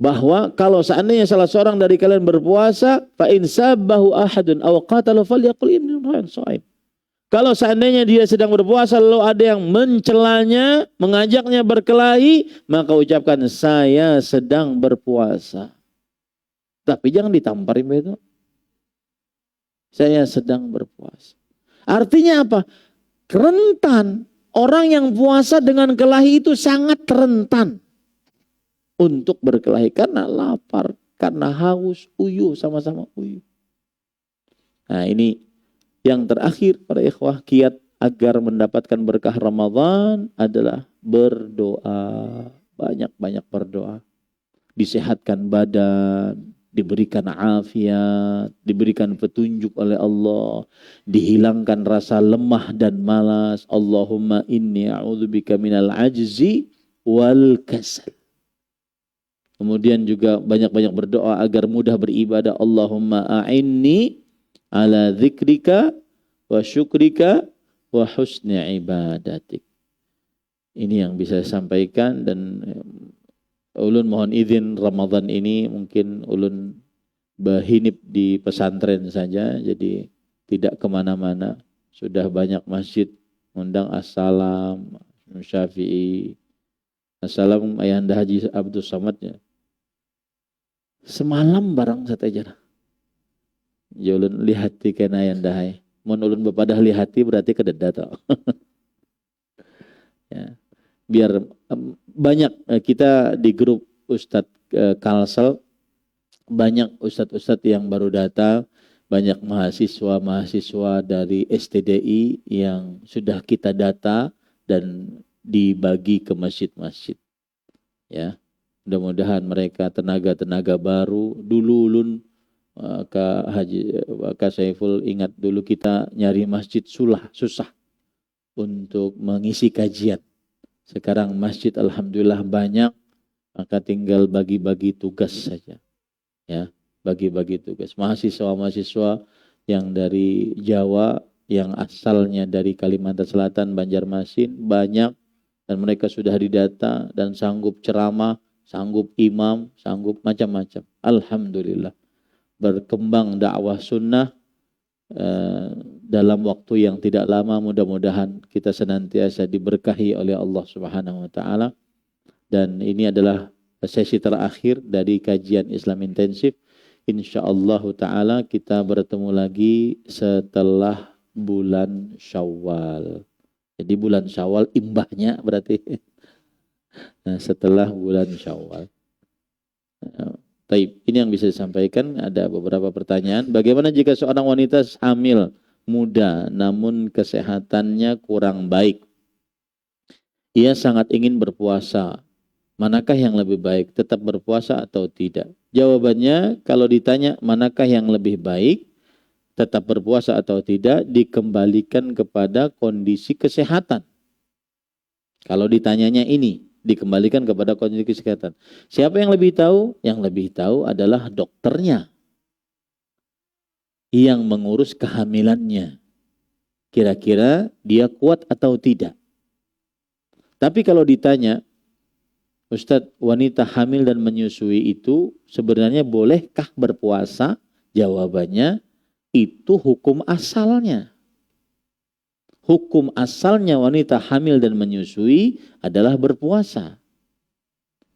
bahwa kalau seandainya salah seorang dari kalian berpuasa, fa in sabbahu ahadun aw qatala falyaqul inni shaim. Kalau seandainya dia sedang berpuasa lalu ada yang mencelanya, mengajaknya berkelahi, maka ucapkan saya sedang berpuasa. Tapi jangan ditamparin begitu. Saya sedang berpuasa. Artinya apa? Rentan. Orang yang puasa dengan kelahi itu sangat rentan untuk berkelahi karena lapar, karena haus, uyuh, sama-sama uyuh. Nah, ini yang terakhir para ikhwah, kiat agar mendapatkan berkah Ramadan adalah berdoa. Banyak-banyak berdoa. Disehatkan badan, diberikan afiat, diberikan petunjuk oleh Allah, dihilangkan rasa lemah dan malas. Allahumma inni a'udzubika minal ajzi wal kasal. Kemudian juga banyak-banyak berdoa agar mudah beribadah. Allahumma a'inni ala dzikrika wa syukrika wa husni ibadatik. Ini yang bisa saya sampaikan, dan ulun mohon izin Ramadan ini mungkin ulun berhinip di pesantren saja, jadi tidak kemana-mana. Sudah banyak masjid undang assalam, Syafi'i, assalam Ayahanda Haji Abdul Samad ya. Semalam barang sateja. Ya ulun lihati kena Ayahanda hai. Mun ulun bepadah lihati berarti kededa tau. Ya. Biar banyak kita di grup Ustadz Kalsel, banyak ustadz-ustadz yang baru datang, banyak mahasiswa-mahasiswa dari STDI yang sudah kita data dan dibagi ke masjid-masjid. Ya, mudah-mudahan mereka tenaga-tenaga baru. Dulu ulun Kak Saiful ingat dulu kita nyari masjid susah untuk mengisi kajian. Sekarang masjid alhamdulillah banyak, maka tinggal bagi-bagi tugas saja. Ya, bagi-bagi tugas. Mahasiswa-mahasiswa yang dari Jawa, yang asalnya dari Kalimantan Selatan, Banjarmasin, banyak, dan mereka sudah didata dan sanggup ceramah, sanggup imam, sanggup macam-macam. Alhamdulillah. Berkembang dakwah sunnah dalam waktu yang tidak lama. Mudah-mudahan kita senantiasa diberkahi oleh Allah Subhanahu wa taala. Dan ini adalah sesi terakhir dari kajian Islam intensif. Insyaallah taala kita bertemu lagi setelah bulan Syawal. Jadi bulan Syawal imbahnya berarti setelah bulan Syawal. Taib, ini yang bisa disampaikan. Ada beberapa pertanyaan. Bagaimana jika seorang wanita hamil muda namun kesehatannya kurang baik? Ia sangat ingin berpuasa. Manakah yang lebih baik? Tetap berpuasa atau tidak? Jawabannya, kalau ditanya manakah yang lebih baik, tetap berpuasa atau tidak, dikembalikan kepada kondisi kesehatan. Kalau ditanyanya ini, dikembalikan kepada kondisi kesehatan. Siapa yang lebih tahu? Yang lebih tahu adalah dokternya yang mengurus kehamilannya. Kira-kira dia kuat atau tidak. Tapi kalau ditanya, Ustadz, wanita hamil dan menyusui itu sebenarnya bolehkah berpuasa? Jawabannya, itu hukum asalnya. Hukum asalnya wanita hamil dan menyusui adalah berpuasa.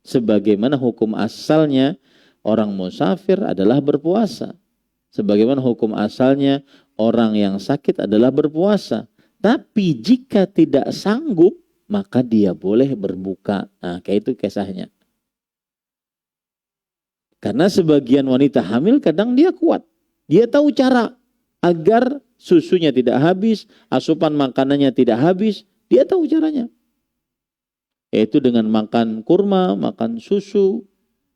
Sebagaimana hukum asalnya orang musafir adalah berpuasa. Sebagaimana hukum asalnya orang yang sakit adalah berpuasa. Tapi jika tidak sanggup, maka dia boleh berbuka. Nah, kayak itu kisahnya. Karena sebagian wanita hamil kadang dia kuat. Dia tahu cara agar susunya tidak habis, asupan makanannya tidak habis, dia tahu caranya. Yaitu dengan makan kurma, makan susu,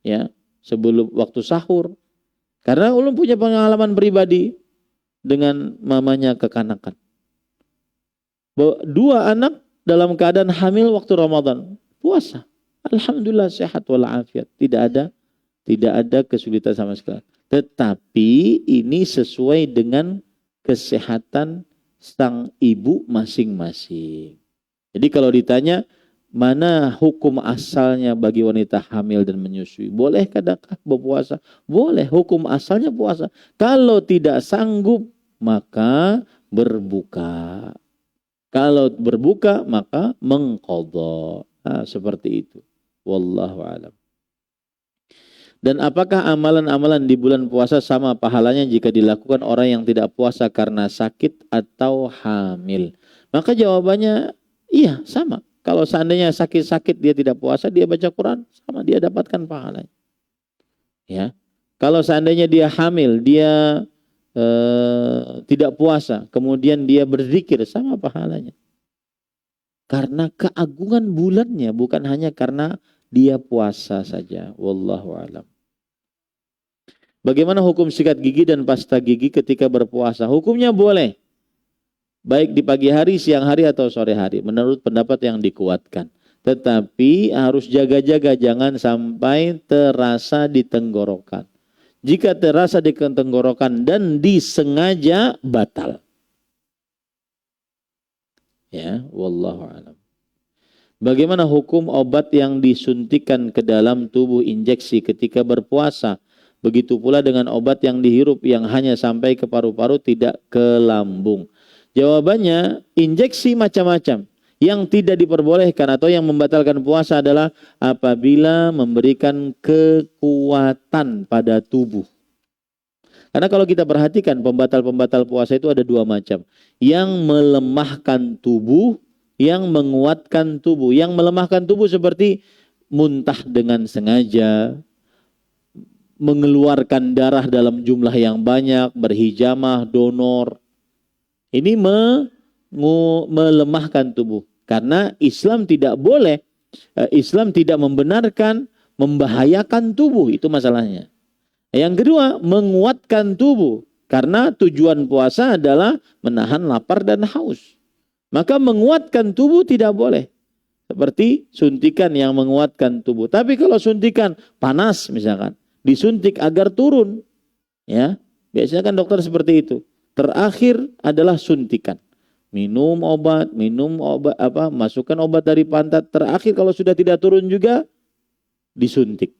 ya, sebelum waktu sahur. Karena ulun punya pengalaman pribadi dengan mamanya kekanakan. Dua anak dalam keadaan hamil waktu Ramadan, puasa. Alhamdulillah sehat walafiat, tidak ada kesulitan sama sekali. Tetapi ini sesuai dengan kesehatan sang ibu masing-masing. Jadi kalau ditanya mana hukum asalnya bagi wanita hamil dan menyusui? Bolehkah berpuasa? Boleh, hukum asalnya puasa. Kalau tidak sanggup, maka berbuka. Kalau berbuka, maka mengqadha. Nah, seperti itu. Wallahu a'lam. Dan apakah amalan-amalan di bulan puasa sama pahalanya jika dilakukan orang yang tidak puasa karena sakit atau hamil? Maka jawabannya iya, sama. Kalau seandainya sakit-sakit dia tidak puasa, dia baca Quran, sama dia dapatkan pahalanya. Ya. Kalau seandainya dia hamil, dia tidak puasa, kemudian dia berzikir, sama pahalanya. Karena keagungan bulannya, bukan hanya karena dia puasa saja. Wallahu a'lam. Bagaimana hukum sikat gigi dan pasta gigi ketika berpuasa? Hukumnya boleh. Baik di pagi hari, siang hari, atau sore hari. Menurut pendapat yang dikuatkan. Tetapi harus jaga-jaga. Jangan sampai terasa di tenggorokan. Jika terasa di tenggorokan dan disengaja, batal. Ya, wallahu a'lam. Bagaimana hukum obat yang disuntikan ke dalam tubuh injeksi ketika berpuasa? Begitu pula dengan obat yang dihirup yang hanya sampai ke paru-paru, tidak ke lambung. Jawabannya, injeksi macam-macam. Yang tidak diperbolehkan atau yang membatalkan puasa adalah apabila memberikan kekuatan pada tubuh. Karena kalau kita perhatikan pembatal-pembatal puasa itu ada dua macam. Yang melemahkan tubuh, yang menguatkan tubuh. Yang melemahkan tubuh seperti muntah dengan sengaja, mengeluarkan darah dalam jumlah yang banyak, berhijamah, donor. Ini melemahkan tubuh. Karena Islam tidak boleh, Islam tidak membenarkan membahayakan tubuh, itu masalahnya. Yang kedua, menguatkan tubuh. Karena tujuan puasa adalah menahan lapar dan haus. Maka menguatkan tubuh tidak boleh. Seperti suntikan yang menguatkan tubuh. Tapi kalau suntikan panas misalkan, disuntik agar turun, ya biasanya kan dokter seperti itu. Terakhir adalah suntikan, minum obat, masukkan obat dari pantat. Terakhir kalau sudah tidak turun juga disuntik.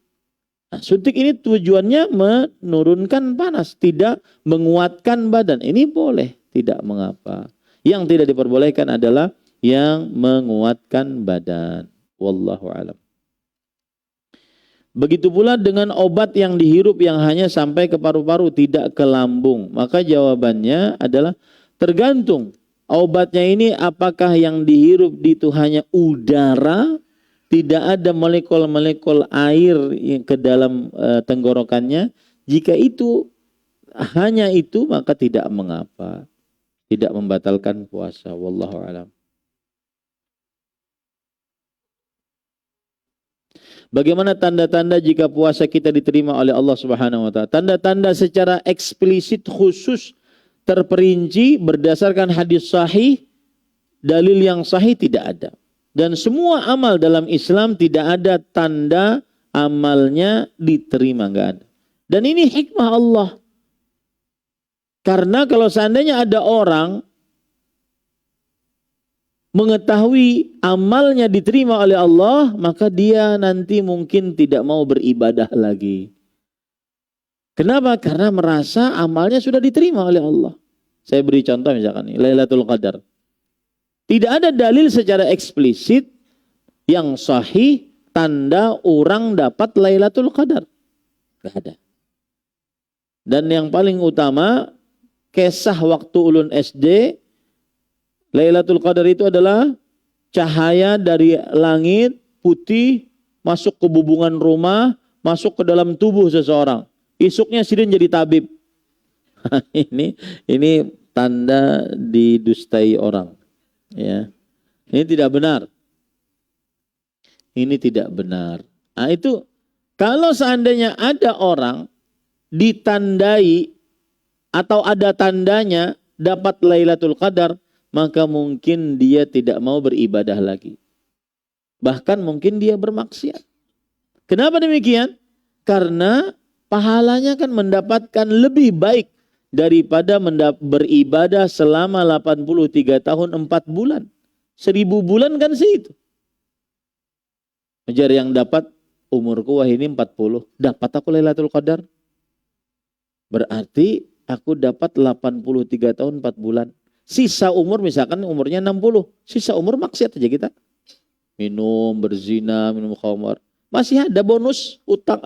Nah, suntik ini tujuannya menurunkan panas, tidak menguatkan badan. Ini boleh, tidak mengapa. Yang tidak diperbolehkan adalah yang menguatkan badan. Wallahu a'lam. Begitu pula dengan obat yang dihirup yang hanya sampai ke paru-paru, tidak ke lambung. Maka jawabannya adalah tergantung. Obatnya ini apakah yang dihirup itu hanya udara, tidak ada molekul-molekul air yang ke dalam tenggorokannya. Jika itu hanya itu, maka tidak mengapa. Tidak membatalkan puasa. Wallahu a'lam. Bagaimana tanda-tanda jika puasa kita diterima oleh Allah Subhanahu wa taala? Tanda-tanda secara eksplisit khusus terperinci berdasarkan hadis sahih, dalil yang sahih tidak ada. Dan semua amal dalam Islam tidak ada tanda amalnya diterima, enggak ada. Dan ini hikmah Allah. Karena kalau seandainya ada orang mengetahui amalnya diterima oleh Allah, maka dia nanti mungkin tidak mau beribadah lagi. Kenapa? Karena merasa amalnya sudah diterima oleh Allah. Saya beri contoh misalkan Lailatul Qadar. Tidak ada dalil secara eksplisit yang sahih tanda orang dapat Lailatul Qadar. Tidak ada. Dan yang paling utama, kisah waktu ulun SD, Lailatul Qadar itu adalah cahaya dari langit putih masuk ke bubungan rumah, masuk ke dalam tubuh seseorang. Isuknya sidin jadi tabib. Ini tanda didustai orang. Ya. Ini tidak benar. Ini tidak benar. Nah, itu kalau seandainya ada orang ditandai atau ada tandanya dapat Lailatul Qadar, maka mungkin dia tidak mau beribadah lagi. Bahkan mungkin dia bermaksiat. Kenapa demikian? Karena pahalanya kan mendapatkan lebih baik daripada beribadah selama 83 tahun 4 bulan. 1000 bulan kan segitu. Ngejar yang dapat umurku wah ini 40. Dapat aku Lailatul Qadar. Berarti aku dapat 83 tahun 4 bulan. Sisa umur misalkan umurnya 60. Sisa umur maksiat aja kita. Minum, berzina, minum khamar. Masih ada bonus utang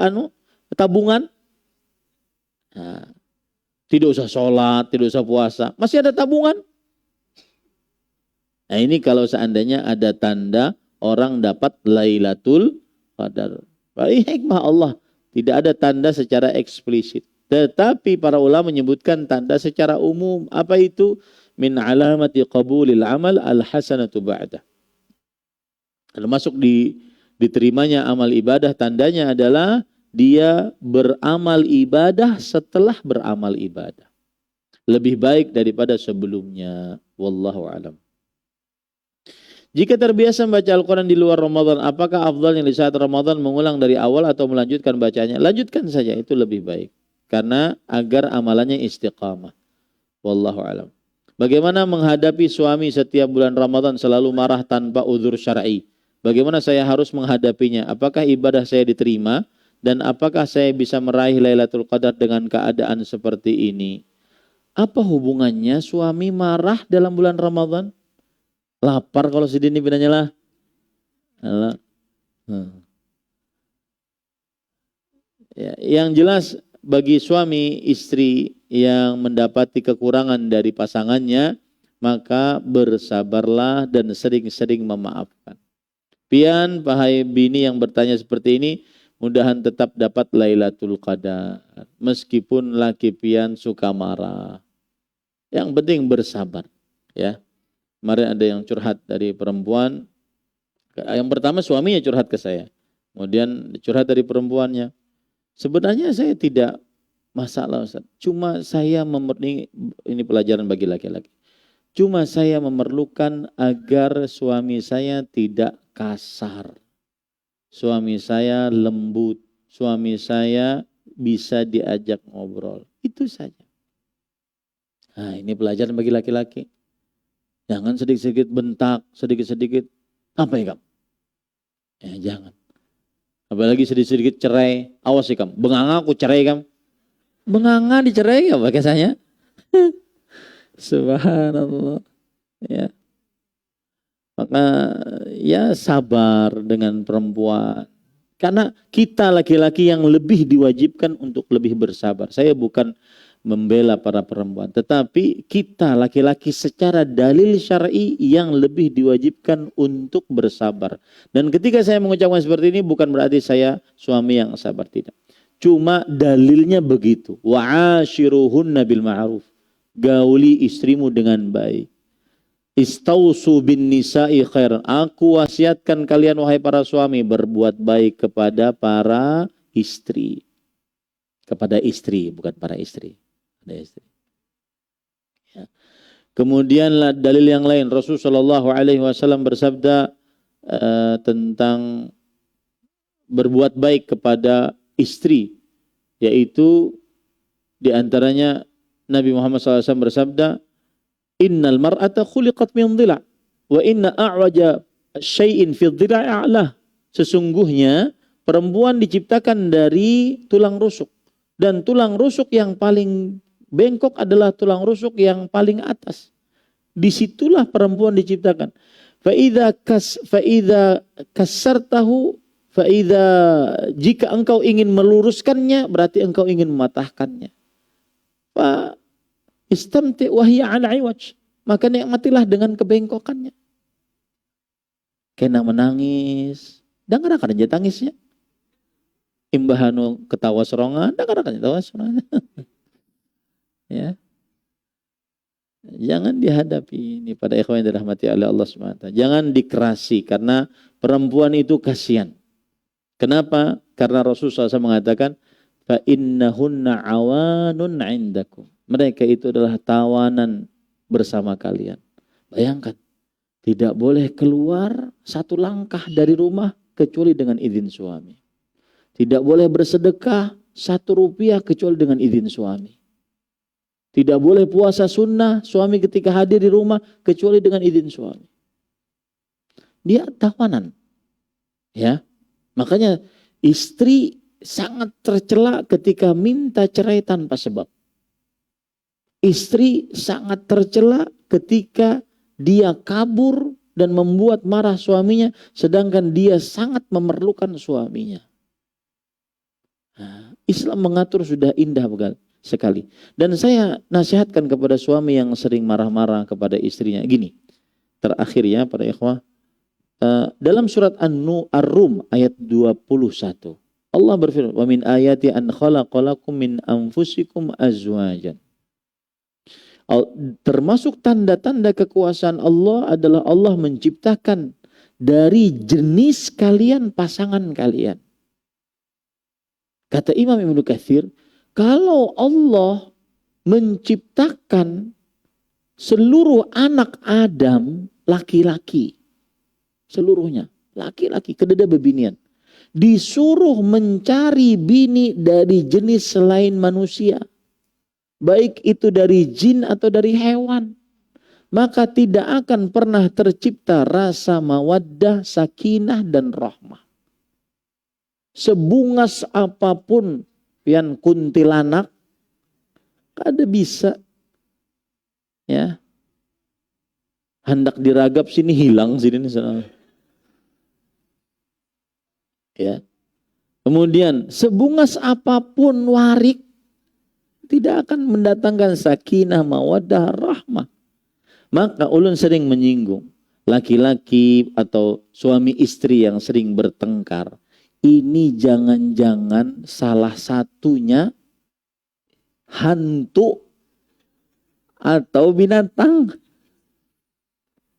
tabungan. Nah, tidak usah sholat, tidak usah puasa. Masih ada tabungan. Nah ini kalau seandainya ada tanda orang dapat Lailatul Qadar. Baik hikmah Allah. Tidak ada tanda secara eksplisit. Tetapi para ulama menyebutkan tanda secara umum. Apa itu? Min alamati qabulil amal al-hasanatu ba'dah. Termasuk diterimanya amal ibadah, tandanya adalah dia beramal ibadah setelah beramal ibadah. Lebih baik daripada sebelumnya. Wallahu a'lam. Jika terbiasa membaca Al-Quran di luar Ramadan, apakah afdalnya di saat Ramadan mengulang dari awal atau melanjutkan bacanya? Lanjutkan saja, itu lebih baik. Karena agar amalannya istiqamah. Wallahu a'lam. Bagaimana menghadapi suami setiap bulan Ramadan selalu marah tanpa uzur syar'i? Bagaimana saya harus menghadapinya? Apakah ibadah saya diterima? Dan apakah saya bisa meraih Lailatul Qadar dengan keadaan seperti ini? Apa hubungannya suami marah dalam bulan Ramadan? Lapar kalau sedih ini bedanya lah. Ya, yang jelas bagi suami istri yang mendapati kekurangan dari pasangannya, maka bersabarlah dan sering-sering memaafkan. Pian, wahai bini yang bertanya seperti ini, mudahan tetap dapat Lailatul Qadar. Meskipun laki pian suka marah. Yang penting bersabar. Ya. Kemarin ada yang curhat dari perempuan. Yang pertama suaminya curhat ke saya. Kemudian curhat dari perempuannya. Sebenarnya saya tidak masalah Ustaz. Cuma saya ini pelajaran bagi laki-laki. Cuma saya memerlukan agar suami saya tidak kasar. Suami saya lembut. Suami saya bisa diajak ngobrol. Itu saja. Nah, ini pelajaran bagi laki-laki. Jangan sedikit-sedikit bentak, sedikit-sedikit. Apa ya kamu? Ya jangan. Apalagi sedikit-sedikit cerai. Awas sih kamu. Benganga aku cerai kamu. Benganga dicerai ya bahasanya. Subhanallah. Ya. Maka ya sabar dengan perempuan. Karena kita laki-laki yang lebih diwajibkan untuk lebih bersabar. Saya bukan membela para perempuan. Tetapi kita laki-laki secara dalil syar'i yang lebih diwajibkan untuk bersabar. Dan ketika saya mengucapkan seperti ini bukan berarti saya suami yang sabar. Tidak. Cuma dalilnya begitu. Wa'ashiruhunna bil ma'ruf. Gauli istrimu dengan baik. Istausu bin nisa'i khairan. Aku wasiatkan kalian wahai para suami berbuat baik kepada para istri. Kepada istri, bukan para istri. Istri. Ya. Kemudian dalil yang lain Rasulullah SAW bersabda tentang berbuat baik kepada istri, yaitu diantaranya Nabi Muhammad SAW bersabda, Innal mar'ata khuliqat min dhila' wa inna a'waja syai'in fi dhila'i a'lah. Sesungguhnya perempuan diciptakan dari tulang rusuk, dan tulang rusuk yang paling bengkok adalah tulang rusuk yang paling atas. Disitulah perempuan diciptakan. Fa'idha kasartahu, jika engkau ingin meluruskannya, berarti engkau ingin mematahkannya. Fa istamti wahya ala iwaj. Maka nikmatilah dengan kebengkokannya. Kena menangis. Dengar akan aja tangisnya. Imbahanu ketawa serongan, dengar akan ketawa serongan. Ya. Jangan dihadapi ini pada ikhwan yang dirahmati oleh Allah SWT. Jangan dikerasi karena perempuan itu kasihan. Kenapa? Karena Rasulullah SAW mengatakan fa innahunna awanun 'indakum. Mereka itu adalah tawanan bersama kalian. Bayangkan, tidak boleh keluar satu langkah dari rumah kecuali dengan izin suami. Tidak boleh bersedekah 1 rupiah kecuali dengan izin suami. Tidak boleh puasa sunnah suami ketika hadir di rumah kecuali dengan izin suami. Dia tawanan. Ya. Makanya istri sangat tercela ketika minta cerai tanpa sebab. Istri sangat tercela ketika dia kabur dan membuat marah suaminya, sedangkan dia sangat memerlukan suaminya. Nah, Islam mengatur sudah indah sekali. Dan saya nasihatkan kepada suami yang sering marah-marah kepada istrinya. Gini, terakhir ya para ikhwah. Dalam surat Ar-Rum ayat 21. Allah berfirman, "Wa min ayati an khalaqalakum min anfusikum azwajan." Termasuk tanda-tanda kekuasaan Allah adalah Allah menciptakan dari jenis kalian pasangan kalian. Kata Imam Ibnu Katsir, kalau Allah menciptakan seluruh anak Adam laki-laki, seluruhnya laki-laki, kededa bebinian, disuruh mencari bini dari jenis selain manusia, baik itu dari jin atau dari hewan, maka tidak akan pernah tercipta rasa mawaddah, sakinah dan rahmah. Sebungas apapun pian kuntilanak, kada bisa ya hendak diragap sini hilang sini sana. Ya. Kemudian sebungas apapun warik tidak akan mendatangkan sakinah, mawaddah, rahmah. Maka ulun sering menyinggung laki-laki atau suami istri yang sering bertengkar. Ini jangan-jangan salah satunya hantu atau binatang.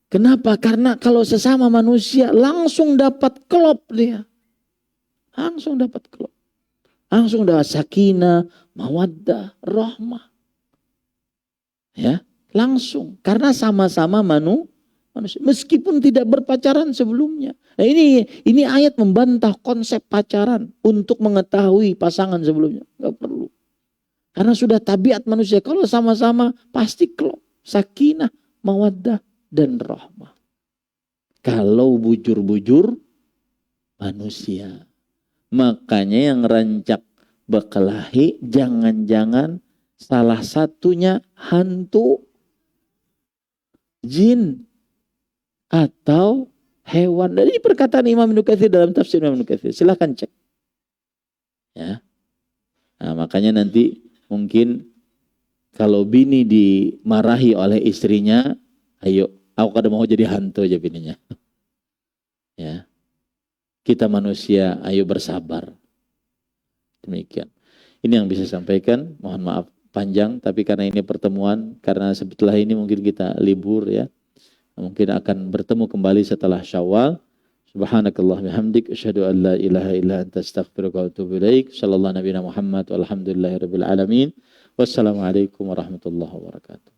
Kenapa? Karena kalau sesama manusia langsung dapat klop dia. Langsung dapat klop. Langsung dapat sakinah, mawaddah, rahmah. Ya, langsung. Karena sama-sama manusia. Meskipun tidak berpacaran sebelumnya. Nah ini ayat membantah konsep pacaran untuk mengetahui pasangan sebelumnya. Gak perlu. Karena sudah tabiat manusia. Kalau sama-sama pasti klop. Sakinah, mawaddah, dan rahmah. Kalau bujur-bujur manusia. Makanya yang rancak berkelahi jangan-jangan salah satunya hantu, jin, atau hewan. Dan ini perkataan Imam Ibnu Katsir dalam tafsir Imam Ibnu Katsir. Silahkan cek. Ya. Nah, makanya nanti mungkin kalau bini dimarahi oleh istrinya, ayo, aku kada mau jadi hantu aja bininya. Ya. Kita manusia, ayo bersabar. Demikian. Ini yang bisa saya sampaikan. Mohon maaf panjang, tapi karena ini pertemuan, karena setelah ini mungkin kita libur ya. Mungkin akan bertemu kembali setelah Syawal. Subhanakallah bihamdik asyhadu an la ilaha illa anta astaghfiruka wa atubu ilaik. Sallallahu nabiyana Muhammad walhamdulillahirabbil alamin. Wassalamualaikum warahmatullahi wabarakatuh.